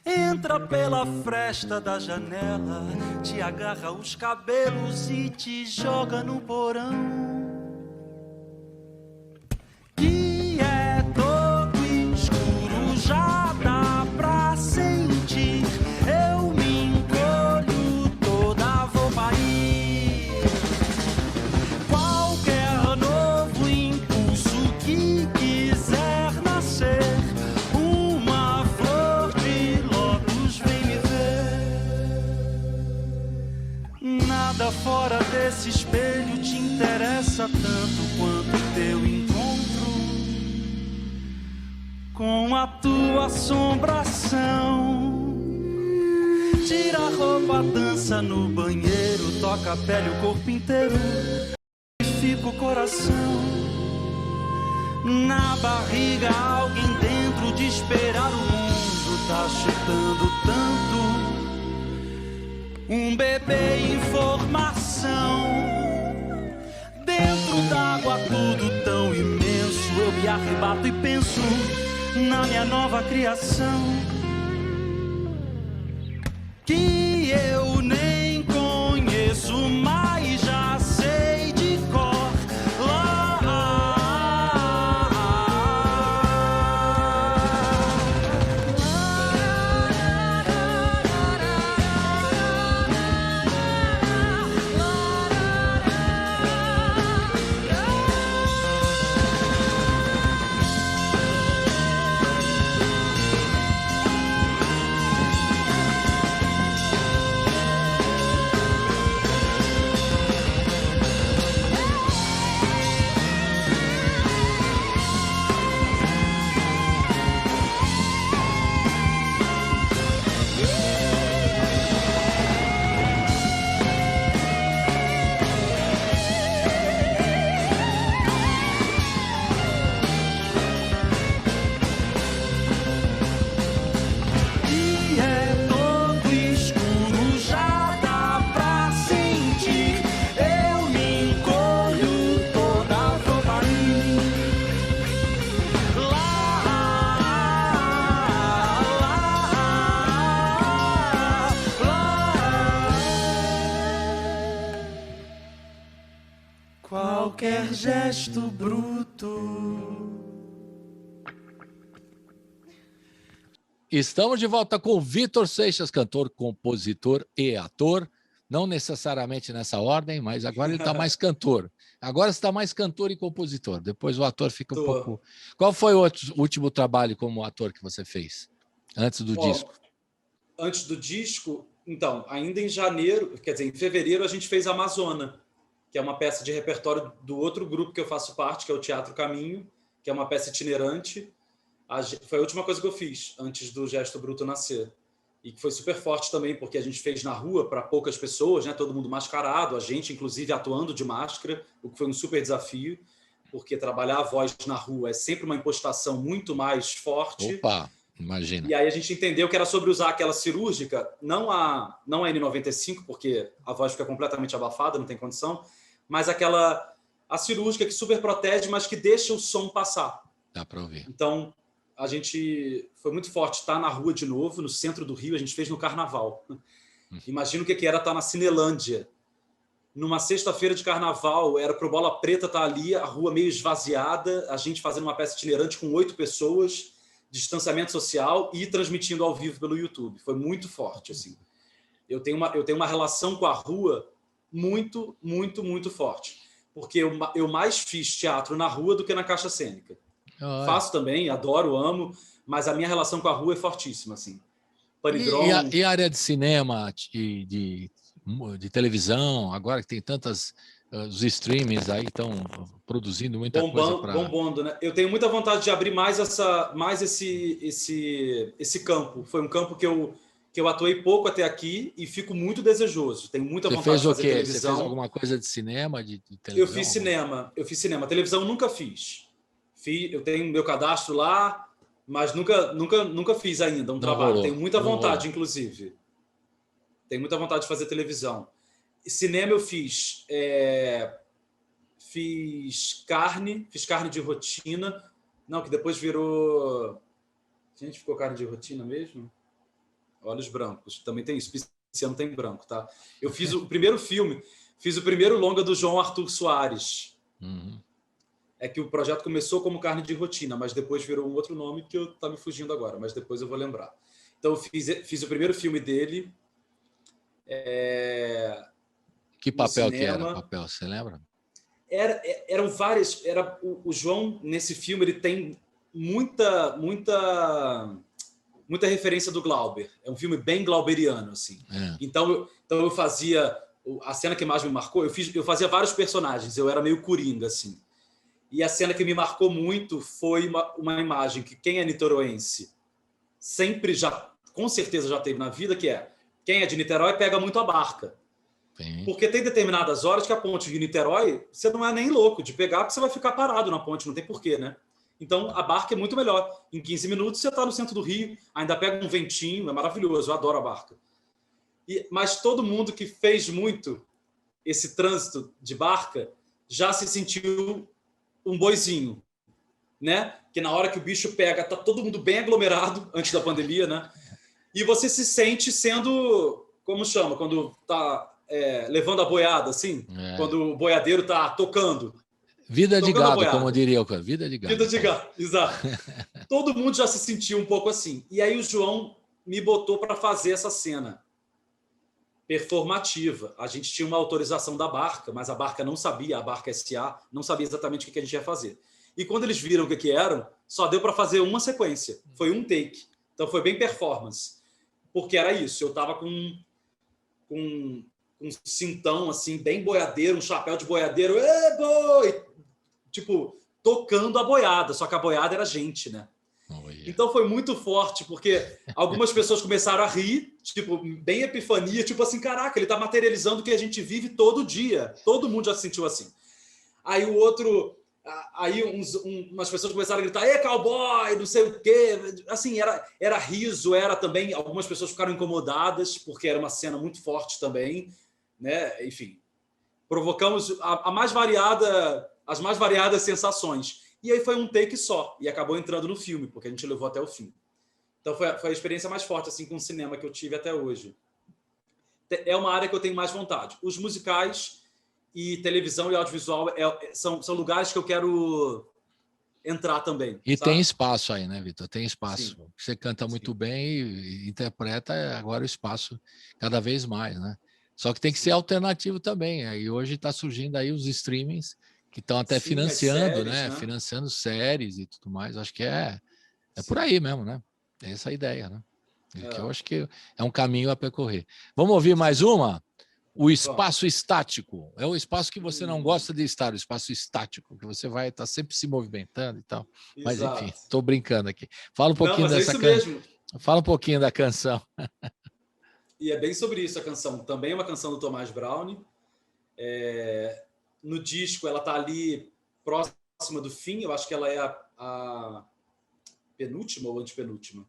Entra pela fresta da janela, te agarra os cabelos e te joga no porão. Que é todo escuro, já dá pra sentir. Eu me encolho toda, vou parir. Qualquer novo impulso que quiser nascer, uma flor de lótus vem me ver. Nada fora desse espelho te interessa tanto quanto teu encontro com a tua assombração. Tira a roupa, dança no banheiro, toca a pele, o corpo inteiro, e fica o coração. Na barriga, alguém dentro de esperar o mundo tá chutando tanto. Um bebê em formação. Dentro d'água tudo tão imenso. Eu me arrebato e penso na minha nova criação, que eu nem conheço, mas já sei de cor. Qualquer gesto bruto. Estamos de volta com Vitor Seixas, cantor, compositor e ator. Não necessariamente nessa ordem, mas agora ele está mais cantor. Agora está mais cantor e compositor. Depois o ator fica um pouco... Qual foi o último trabalho como ator que você fez? Antes do disco? Antes do disco, então, ainda em janeiro, quer dizer, em fevereiro, a gente fez Amazona, que é uma peça de repertório do outro grupo que eu faço parte, que é o Teatro Caminho, que é uma peça itinerante. Foi a última coisa que eu fiz antes do Gesto Bruto nascer. E que foi super forte também, porque a gente fez na rua para poucas pessoas, né? Todo mundo mascarado, a gente, inclusive, atuando de máscara, o que foi um super desafio, porque trabalhar a voz na rua é sempre uma impostação muito mais forte. Opa, imagina. E aí a gente entendeu que era sobre usar aquela cirúrgica, não a N95, porque a voz fica completamente abafada, não tem condição, mas a cirúrgica que super protege, mas que deixa o som passar. Dá para ouvir. Então, a gente foi muito forte estar na rua de novo, no centro do Rio, a gente fez no Carnaval. Imagina o que era estar na Cinelândia. Numa sexta-feira de Carnaval, era pro Bola Preta estar ali, a rua meio esvaziada, a gente fazendo uma peça itinerante com 8 pessoas, distanciamento social e transmitindo ao vivo pelo YouTube. Foi muito forte, assim. Eu tenho uma relação com a rua muito, muito, muito forte. Porque eu mais fiz teatro na rua do que na caixa cênica. Faço também, adoro, amo, mas a minha relação com a rua é fortíssima, assim. E a área de cinema, de televisão, agora que tem tantas... Os streamings aí estão produzindo muita coisa para... Bombando, né? Eu tenho muita vontade de abrir mais esse campo. Foi um campo que eu atuei pouco até aqui e fico muito desejoso. Tenho muita vontade de fazer televisão. Você fez alguma coisa de cinema, de televisão? Eu fiz cinema. Televisão nunca fiz. Eu tenho meu cadastro lá, mas nunca fiz ainda um trabalho. Rolou. Tenho muita vontade, inclusive. Tenho muita vontade de fazer televisão. Cinema eu fiz carne de rotina. Não, que depois virou... Gente, ficou carne de rotina mesmo? Olhos Brancos, também tem isso. Pisciano tem branco, tá? Eu fiz o primeiro filme, fiz o primeiro longa do João Arthur Soares. Uhum. É que o projeto começou como Carne de Rotina, mas depois virou um outro nome que tá me fugindo agora, mas depois eu vou lembrar. Então eu fiz o primeiro filme dele. Que papel que era? Papel, você lembra? Eram várias. O João, nesse filme, ele tem muita referência do Glauber. É um filme bem glauberiano, assim. Então eu fazia... A cena que mais me marcou, eu fazia vários personagens, eu era meio coringa, assim. E a cena que me marcou muito foi uma imagem que quem é niteroense sempre com certeza já teve na vida, que é quem é de Niterói pega muito a barca. Sim. Porque tem determinadas horas que a ponte de Niterói, você não é nem louco de pegar, porque você vai ficar parado na ponte, não tem porquê, né? Então, a barca é muito melhor. Em 15 minutos, você está no centro do Rio, ainda pega um ventinho, é maravilhoso, eu adoro a barca. Mas todo mundo que fez muito esse trânsito de barca já se sentiu um boizinho, né? Que na hora que o bicho pega, tá todo mundo bem aglomerado, antes da pandemia, né? E você se sente sendo, como chama, quando tá levando a boiada, assim? Quando o boiadeiro tá tocando. Vida de gado, como diria o cara. Vida de gado. Vida de gado, exato. Todo mundo já se sentiu um pouco assim. E aí o João me botou para fazer essa cena performativa. A gente tinha uma autorização da barca, mas a barca não sabia, a barca SA não sabia exatamente o que a gente ia fazer. E quando eles viram o que eram, só deu para fazer uma sequência. Foi um take. Então foi bem performance. Porque era isso. Eu estava com um cintão, assim, bem boiadeiro, um chapéu de boiadeiro, boi! Tipo, tocando a boiada. Só que a boiada era gente, né? Então foi muito forte, porque algumas pessoas começaram a rir, tipo, bem epifania, tipo assim, caraca, ele tá materializando o que a gente vive todo dia. Todo mundo já se sentiu assim. Aí o outro... Aí umas pessoas começaram a gritar, cowboy, não sei o quê. Assim, era riso, era também... Algumas pessoas ficaram incomodadas, porque era uma cena muito forte também, né? Enfim, provocamos as mais variadas sensações. E aí foi um take só, e acabou entrando no filme, porque a gente levou até o fim. Então foi a experiência mais forte assim, com o cinema que eu tive até hoje. É uma área que eu tenho mais vontade. Os musicais e televisão e audiovisual são lugares que eu quero entrar também. E sabe? Tem espaço aí, né, Vitor? Tem espaço. Sim. Você canta muito bem e interpreta agora o espaço cada vez mais, né? Só que tem que ser alternativo também. E hoje está surgindo aí os streamings que estão até financiando, séries, né? Financiando séries e tudo mais. Acho que é por aí mesmo, né? É essa a ideia, né? Que eu acho que é um caminho a percorrer. Vamos ouvir mais uma? O espaço estático. É o espaço que você não gosta de estar, o espaço estático, que você vai estar sempre se movimentando e tal. Mas, enfim, estou brincando aqui. Fala um pouquinho dessa canção. Fala um pouquinho da canção. E é bem sobre isso a canção. Também é uma canção do Tomás Brown. No disco, ela está ali próxima do fim. Eu acho que ela é a penúltima ou antepenúltima.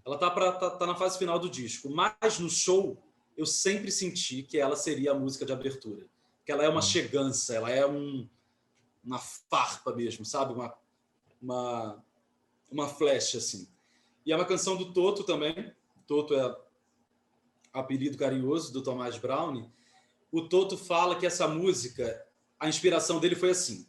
Ela está na fase final do disco. Mas no show, eu sempre senti que ela seria a música de abertura. Que ela é uma chegança, ela é uma farpa mesmo, sabe? Uma flecha, assim. E é uma canção do Toto também. Toto é apelido carinhoso do Tomás Brown. O Toto fala que essa música, a inspiração dele foi assim.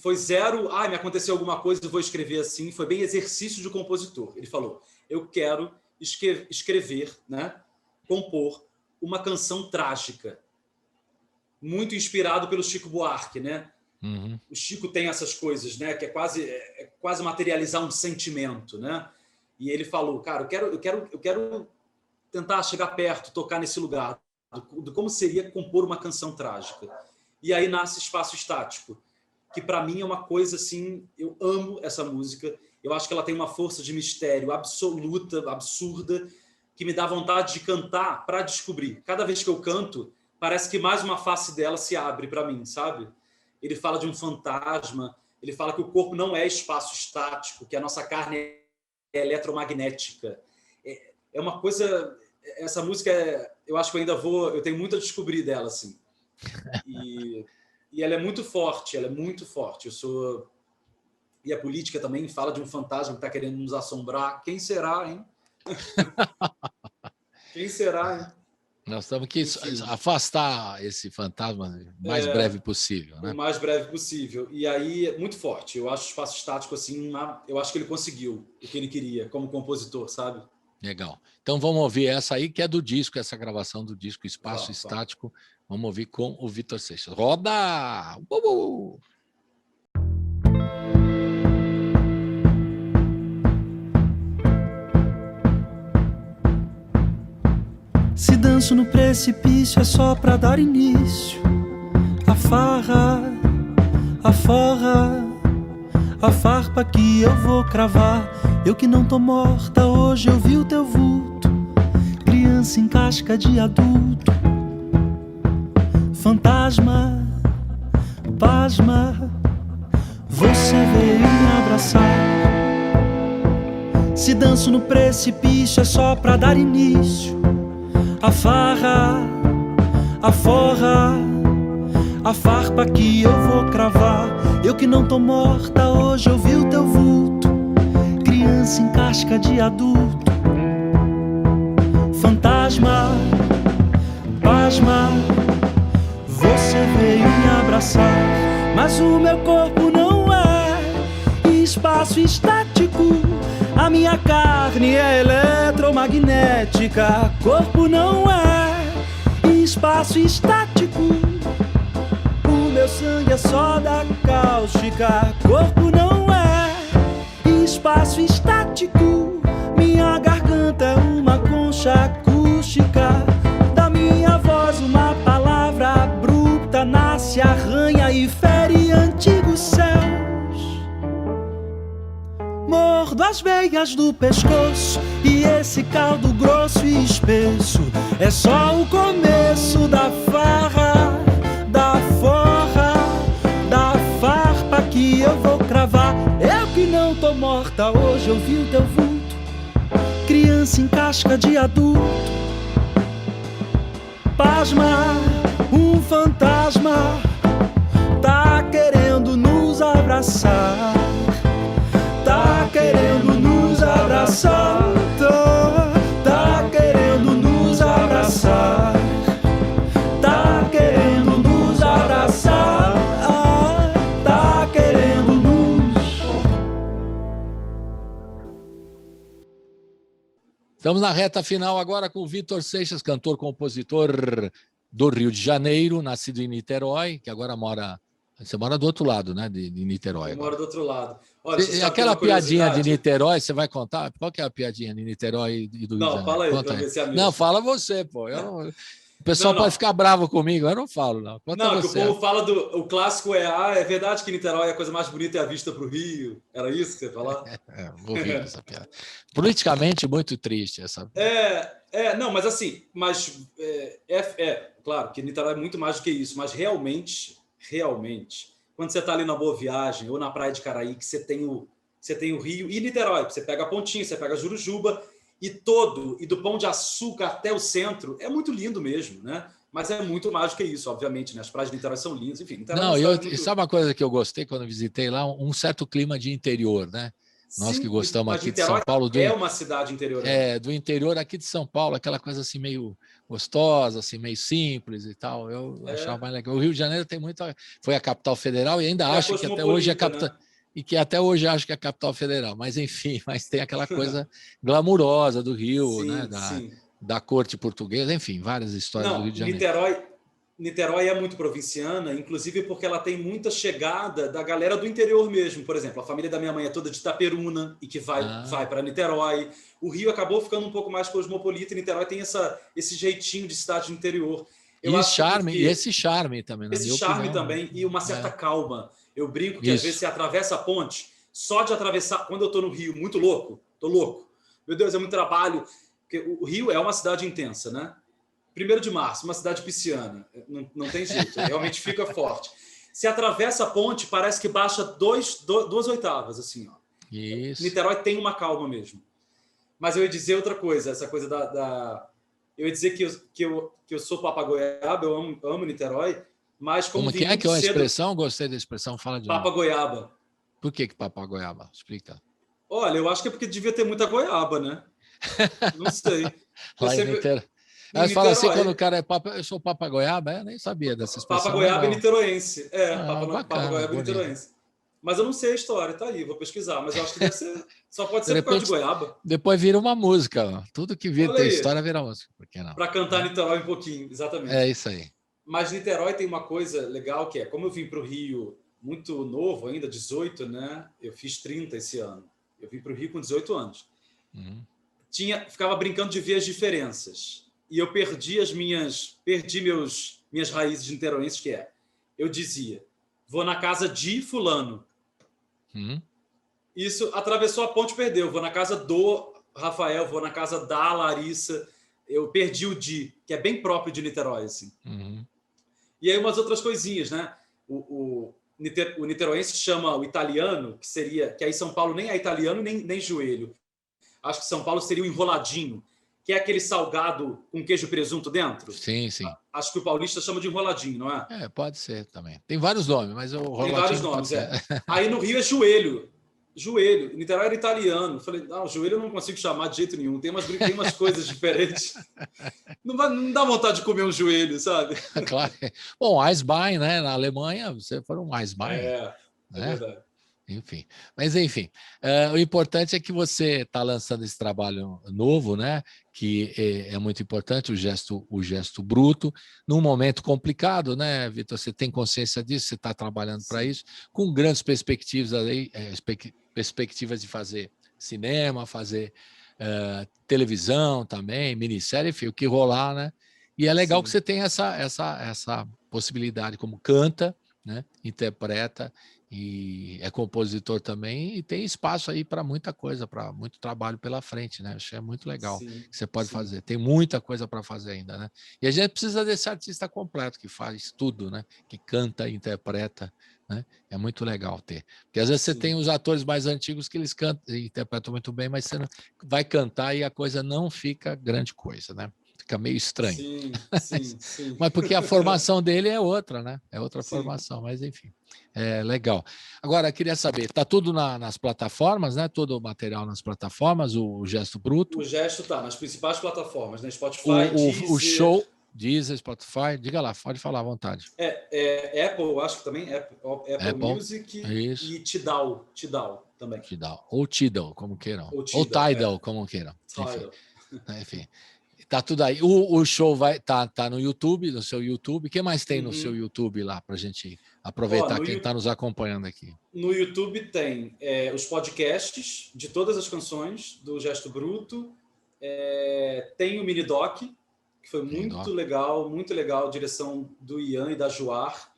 Foi zero, me aconteceu alguma coisa, eu vou escrever assim. Foi bem exercício de compositor. Ele falou, eu quero escrever, né? Compor uma canção trágica. Muito inspirado pelo Chico Buarque, né? O Chico tem essas coisas, né? Que é quase materializar um sentimento, né? E ele falou, cara, eu quero tentar chegar perto, tocar nesse lugar, de como seria compor uma canção trágica. E aí nasce Espaço Estático, que para mim é uma coisa assim, eu amo essa música, eu acho que ela tem uma força de mistério absoluta, absurda, que me dá vontade de cantar para descobrir. Cada vez que eu canto, parece que mais uma face dela se abre para mim, sabe? Ele fala de um fantasma, ele fala que o corpo não é espaço estático, que a nossa carne é eletromagnética. É uma coisa... Essa música, eu acho que eu tenho muito a descobrir dela, assim. E ela é muito forte, E a política também fala de um fantasma que está querendo nos assombrar. Quem será, hein? Quem será, hein? Nós temos que afastar esse fantasma o mais breve possível, né? O mais breve possível. E aí, é muito forte. Eu acho o Espaço Estático, assim, eu acho que ele conseguiu o que ele queria como compositor, sabe? Legal. Então vamos ouvir essa aí, que é do disco, essa gravação do disco Espaço Estático. Vamos ouvir com o Vitor Seixas. Roda! Se danço no precipício é só pra dar início. A farra, a forra, a farpa que eu vou cravar. Eu que não tô morta, hoje eu vi o teu vulto. Criança em casca de adulto. Fantasma, pasma, você você veio me abraçar. Se danço no precipício é só pra dar início. A farra, a forra, a farpa que eu vou cravar. Eu que não tô morta, hoje eu vi o teu vulto. Criança em casca de adulto. Fantasma, pasma, você veio me abraçar. Mas o meu corpo não é espaço estático. A minha carne é eletromagnética. Corpo não é espaço estático. O meu sangue é soda cáustica. Corpo não é espaço estático. Minha garganta é uma concha acústica. Da minha voz uma palavra abrupta nasce, arranha e fere antigos céus. Mordo as veias do pescoço e esse caldo grosso e espesso é só o começo da farra, da forra, da farpa que eu vou cravar. Eu que não tô morta, hoje eu vi o teu vulto. Criança em casca de adulto. Pasma, um fantasma tá querendo nos abraçar. Tá querendo nos abraçar. Tá querendo nos abraçar. Tá querendo nos abraçar. Tá querendo nos. Estamos na reta final agora com o Vitor Seixas, cantor, compositor do Rio de Janeiro, nascido em Niterói, que agora mora... Você mora do outro lado, né, de Niterói. Eu moro do outro lado. Olha, Aquela piadinha de Niterói, você vai contar? Qual que é a piadinha de Niterói e do Rio de Janeiro? Não, fala aí, Conta para ver se é a mesma. Não, fala você, pô. O pessoal Não. pode ficar bravo comigo, eu não falo, não. Conta Não, você. que o povo fala do... O clássico é verdade que Niterói é a coisa mais bonita e a vista para o Rio. Era isso que você ia falar? Vou ouvir essa piada. Politicamente, muito triste essa... Não, mas assim, claro que Niterói é muito mais do que isso, mas realmente, quando você está ali na Boa Viagem ou na Praia de Caraí, que você tem o Rio e Niterói, você pega a Pontinha, você pega a Jurujuba e do Pão de Açúcar até o centro, é muito lindo mesmo, né? Mas é muito mais do que isso, obviamente, né? As praias de Niterói são lindas, enfim. Niterói Sabe uma coisa que eu gostei quando eu visitei lá? Um certo clima de interior, né? Nós que gostamos aqui de São Paulo... É uma cidade interior. Do interior aqui de São Paulo, aquela coisa assim meio gostosa, assim meio simples e tal. Eu achava mais legal. O Rio de Janeiro tem muita... Foi a capital federal e ainda acho que até hoje é capital... Né? E que até hoje acho que é a capital federal. Mas, enfim, tem aquela coisa glamurosa do Rio, sim, né? Da corte portuguesa, enfim, várias histórias do Rio de Janeiro. Niterói é muito provinciana, inclusive porque ela tem muita chegada da galera do interior mesmo. Por exemplo, a família da minha mãe é toda de Itaperuna e que vai para Niterói. O Rio acabou ficando um pouco mais cosmopolita e Niterói tem esse jeitinho de cidade do interior. E esse charme também. Esse charme também e uma certa calma. Eu brinco que às vezes você atravessa a ponte, só de atravessar... Quando eu estou no Rio, muito louco, tô louco. Meu Deus, é muito trabalho. Porque o Rio é uma cidade intensa, né? 1º de março, uma cidade pisciana. Não tem jeito, realmente fica forte. Se atravessa a ponte, parece que baixa 2 oitavas, assim, ó. Isso. Niterói tem uma calma mesmo. Mas eu ia dizer outra coisa, essa coisa eu ia dizer que eu sou papagoiaba, eu amo Niterói, mas como que é uma expressão? Gostei da expressão, fala de novo. Papagoiaba. Por que papagoiaba? Explica. Olha, eu acho que é porque devia ter muita goiaba, né? Não sei. Lá em Niterói. Mas fala assim, quando o cara é eu sou papagoiaba, eu nem sabia dessa expressão. Papagoiaba niteroense. Papagoiaba niteroense. Mas eu não sei a história, tá aí, vou pesquisar. Mas eu acho que deve ser, só pode ser por causa de goiaba. Depois vira uma música. Ó. Tudo que vira tem história vira música. Por que não? Para cantar Niterói um pouquinho, exatamente. É isso aí. Mas Niterói tem uma coisa legal que é, como eu vim para o Rio muito novo ainda, 18, né? Eu fiz 30 esse ano. Eu vim para o Rio com 18 anos. Ficava brincando de ver as diferenças. E eu perdi minhas raízes niteroenses, que eu dizia, vou na casa de fulano. Isso atravessou a ponte, perdeu. Vou na casa do Rafael, vou na casa da Larissa. Eu perdi o de, que é bem próprio de Niterói, assim. E aí umas outras coisinhas, né? o niteroense chama o italiano, que aí São Paulo nem é italiano nem joelho. Acho que São Paulo seria o enroladinho, que é aquele salgado com queijo e presunto dentro. Sim. Acho que o paulista chama de enroladinho, não é? Pode ser também. Tem vários nomes, mas o roladinho tem vários nomes, Aí no Rio é joelho. Joelho. Niterói era italiano. Falei, não, joelho eu não consigo chamar de jeito nenhum. Tem umas coisas diferentes. Não dá vontade de comer um joelho, sabe? Claro. Bom, Eisbein, né? Na Alemanha, você foi um Eisbein. É verdade. Enfim, o importante é que você está lançando esse trabalho novo, né? Que é muito importante, o gesto bruto, num momento complicado, né, Vitor? Você tem consciência disso, você está trabalhando para isso, com grandes perspectivas aí, perspectivas de fazer cinema, fazer televisão também, minissérie, enfim, o que rolar, né? E é legal que você tem essa possibilidade, como canta, né? Interpreta e é compositor também, e tem espaço aí para muita coisa, para muito trabalho pela frente, né? Acho que é muito legal que você pode fazer. Tem muita coisa para fazer ainda, né? E a gente precisa desse artista completo, que faz tudo, né? Que canta, interpreta, né? É muito legal ter. Porque às vezes você tem os atores mais antigos que eles cantam e interpretam muito bem, mas você não vai cantar e a coisa não fica grande coisa, né? Fica meio estranho. Sim. Mas porque a formação dele é outra, né? É outra formação, mas enfim. É legal. Agora, queria saber, está tudo nas plataformas, né? Todo o material nas plataformas, o Gesto Bruto? O Gesto está nas principais plataformas, né? Spotify, Deezer... O show, Deezer, Spotify, diga lá, pode falar à vontade. Apple, acho que também, Apple Music isso. E Tidal também. Tidal, ou Tidal, como queiram. Ou Tidal, como queiram. Enfim. Tá tudo aí. O show tá no YouTube, no seu YouTube. O que mais tem no seu YouTube lá para a gente aproveitar quem está nos acompanhando aqui? No YouTube tem os podcasts de todas as canções do Gesto Bruto. Tem o Minidoc, que foi muito legal, direção do Ian e da Joar,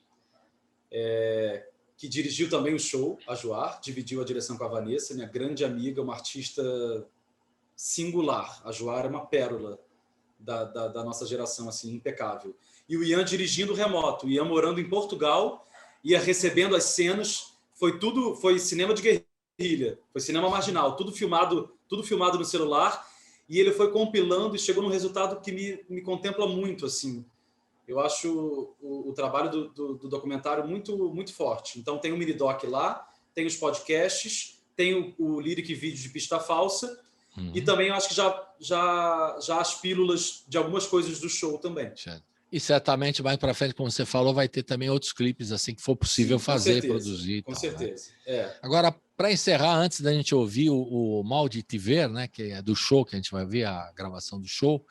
que dirigiu também o show, a Joar, dividiu a direção com a Vanessa, minha grande amiga, uma artista singular. A Joar é uma pérola da nossa geração, assim, impecável. E o Ian dirigindo remoto, o Ian morando em Portugal, ia recebendo as cenas, foi cinema de guerrilha, foi cinema marginal, tudo filmado no celular, e ele foi compilando e chegou num resultado que me contempla muito, assim. Eu acho o trabalho do documentário muito, muito forte. Então tem o Minidoc lá, tem os podcasts, tem o lyric vídeo de Pista Falsa, e também eu acho que já as pílulas de algumas coisas do show também. E certamente mais para frente, como você falou, vai ter também outros clipes assim que for possível fazer, produzir. Com certeza. Né? Agora, para encerrar, antes da gente ouvir o Mal de Te Ver, né, que é do show, que a gente vai ver a gravação do show,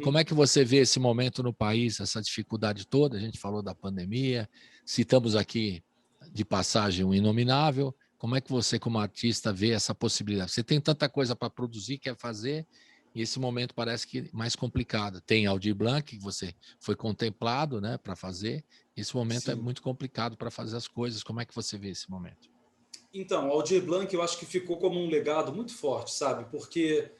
como é que você vê esse momento no país, essa dificuldade toda? A gente falou da pandemia, citamos aqui de passagem o Inominável. Como é que você, como artista, vê essa possibilidade? Você tem tanta coisa para produzir, quer fazer, e esse momento parece que mais complicado. Tem Aldir Blanc, que você foi contemplado, né, para fazer. Esse momento é muito complicado para fazer as coisas. Como é que você vê esse momento? Então, Aldir Blanc eu acho que ficou como um legado muito forte, sabe? Porque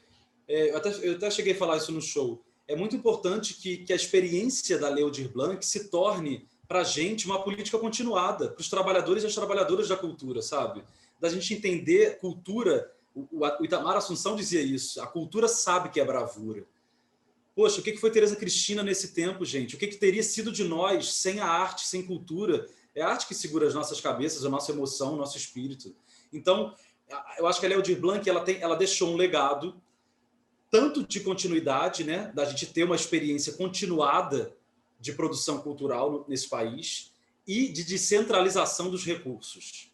eu até cheguei a falar isso no show. É muito importante que a experiência da Lei Aldir Blanc se torne para a gente uma política continuada, para os trabalhadores e as trabalhadoras da cultura, sabe? Da gente entender cultura. O Itamar Assunção dizia isso, a cultura sabe que é bravura. Poxa, o que foi Tereza Cristina nesse tempo, gente? O que teria sido de nós sem a arte, sem cultura? É a arte que segura as nossas cabeças, a nossa emoção, o nosso espírito. Então, eu acho que a Lei Aldir Blanc ela deixou um legado tanto de continuidade, né, da gente ter uma experiência continuada de produção cultural nesse país e de descentralização dos recursos.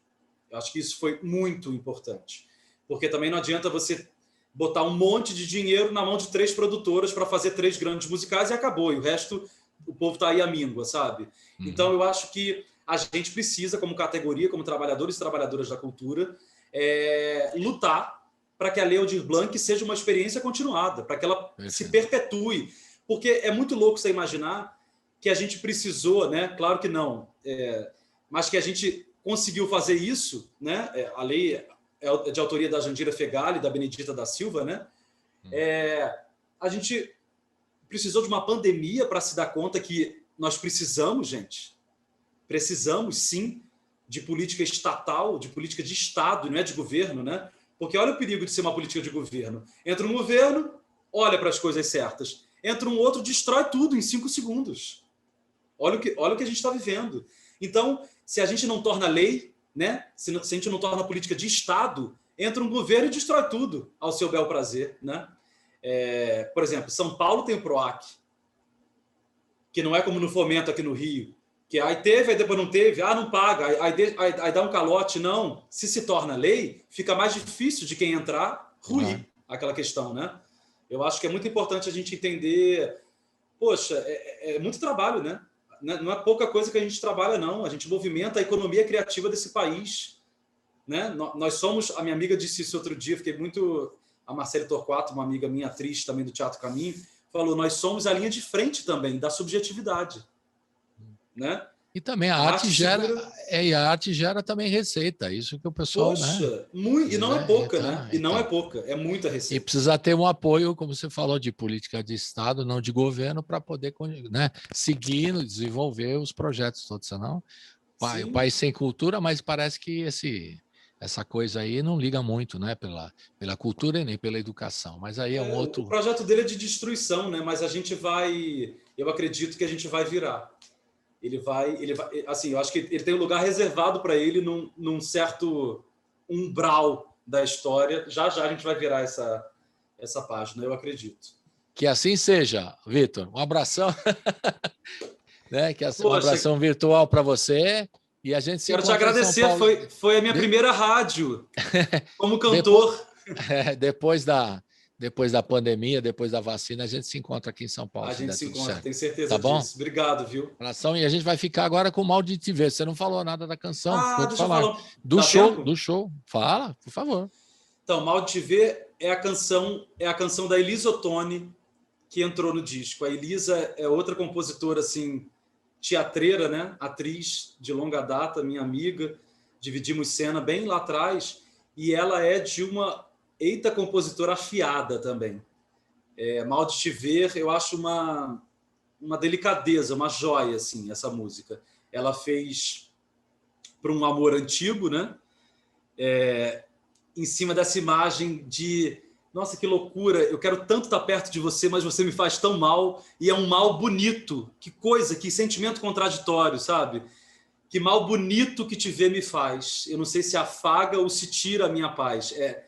Eu acho que isso foi muito importante, porque também não adianta você botar um monte de dinheiro na mão de 3 produtoras para fazer 3 grandes musicais e acabou, e o resto, o povo está aí à míngua, sabe? Então, eu acho que a gente precisa, como categoria, como trabalhadores e trabalhadoras da cultura, lutar para que a Lei Aldir Blanc seja uma experiência continuada, para que ela se perpetue. Porque é muito louco você imaginar que a gente precisou, né? Claro que não, mas que a gente conseguiu fazer isso, né? A lei é de autoria da Jandira Fegali e da Benedita da Silva, né? A gente precisou de uma pandemia para se dar conta que nós precisamos, gente, precisamos sim de política estatal, de política de Estado, não é de governo, né? Porque olha o perigo de ser uma política de governo. Entra um governo, olha para as coisas certas. Entra um outro, destrói tudo em 5 segundos. Olha o que a gente está vivendo. Então, se a gente não torna lei, né? Se a gente não torna política de Estado, entra um governo e destrói tudo ao seu bel prazer, né? Por exemplo, São Paulo tem o PROAC, que não é como no Fomento aqui no Rio, que aí teve, aí depois não teve, não paga, aí dá um calote. Não, se torna lei, fica mais difícil de quem entrar ruir aquela questão, né? Eu acho que é muito importante a gente entender, poxa, é muito trabalho, né? Não é pouca coisa que a gente trabalha, não. A gente movimenta a economia criativa desse país, né? Nós somos, a minha amiga disse isso outro dia, fiquei muito... A Marcele Torquato, uma amiga minha, atriz também do Teatro Caminho, falou, nós somos a linha de frente também da subjetividade, né? E também a arte gera também receita, isso que o pessoal... Poxa, e não é pouca, né? E não é pouca, é muita receita. E precisa ter um apoio, como você falou, de política de Estado, não de governo, para poder, né, seguir, desenvolver os projetos todos, senão o país sem cultura, mas parece que essa coisa aí não liga muito, né, pela cultura e nem pela educação, mas aí é um outro... O projeto dele é de destruição, né? Mas a gente vai... Eu acredito que a gente vai virar. Ele vai, assim, eu acho que ele tem um lugar reservado para ele num certo umbral da história. Já a gente vai virar essa página, eu acredito. Que assim seja, Vitor. Um abração, né? Um abração virtual para você. E a gente se Quero te agradecer, foi a minha primeira rádio como cantor. Depois da pandemia, depois da vacina, a gente se encontra aqui em São Paulo. A gente se encontra, tenho certeza disso. Tá bom? Obrigado, viu? E a gente vai ficar agora com o Mal de Te Ver. Você não falou nada da canção. Deixa eu falar. Do show. Fala, por favor. Então, Mal de Te Ver é a canção da Elisa Ottoni, que entrou no disco. A Elisa é outra compositora, assim, teatreira, né? Atriz de longa data, minha amiga. Dividimos cena bem lá atrás. E ela é de uma... Eita, compositora afiada também. Mal de Te Ver, eu acho uma delicadeza, uma joia, assim, essa música. Ela fez para um amor antigo, né? Em cima dessa imagem de... Nossa, que loucura, eu quero tanto estar perto de você, mas você me faz tão mal. E é um mal bonito. Que coisa, que sentimento contraditório, sabe? Que mal bonito que te ver me faz. Eu não sei se afaga ou se tira a minha paz. É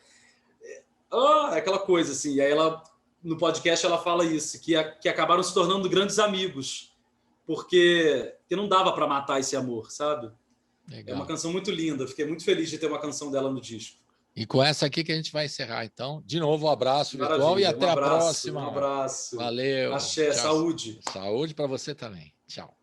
aquela coisa, assim. E aí no podcast ela fala isso, que acabaram se tornando grandes amigos, porque não dava para matar esse amor, sabe? Legal. É uma canção muito linda, fiquei muito feliz de ter uma canção dela no disco. E com essa aqui que a gente vai encerrar, então. De novo, um abraço virtual e até a próxima. Um abraço. Valeu. Axé, tchau. Saúde. Saúde para você também. Tchau.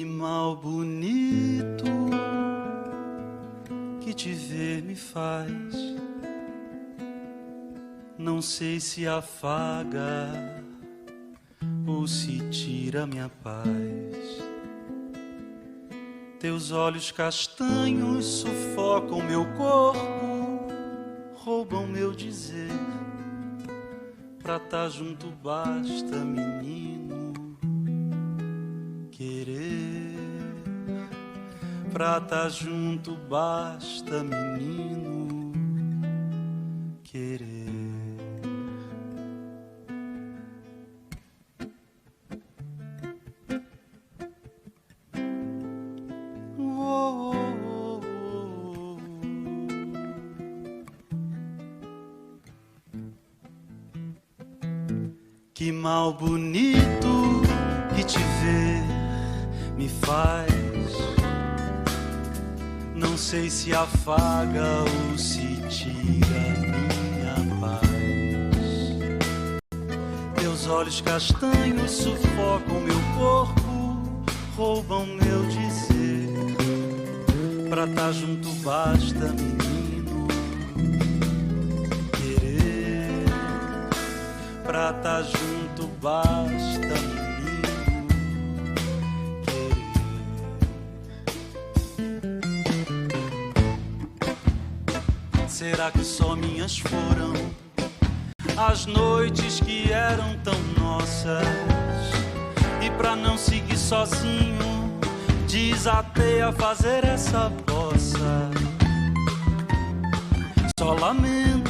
Mal bonito que te ver me faz. Não sei se afaga ou se tira minha paz. Teus olhos castanhos sufocam meu corpo, roubam meu dizer. Pra tá junto basta, menino, querer. Pra tá junto basta, menino, querer. Que mal bonito que te ver me faz. Não sei se afaga ou se tira minha paz. Teus olhos castanhos sufocam meu corpo, roubam meu dizer. Pra tá junto basta, menino, querer. Pra tá junto basta, menino, será que só minhas foram as noites que eram tão nossas? E pra não seguir sozinho, desatei a fazer essa bossa. Só lamento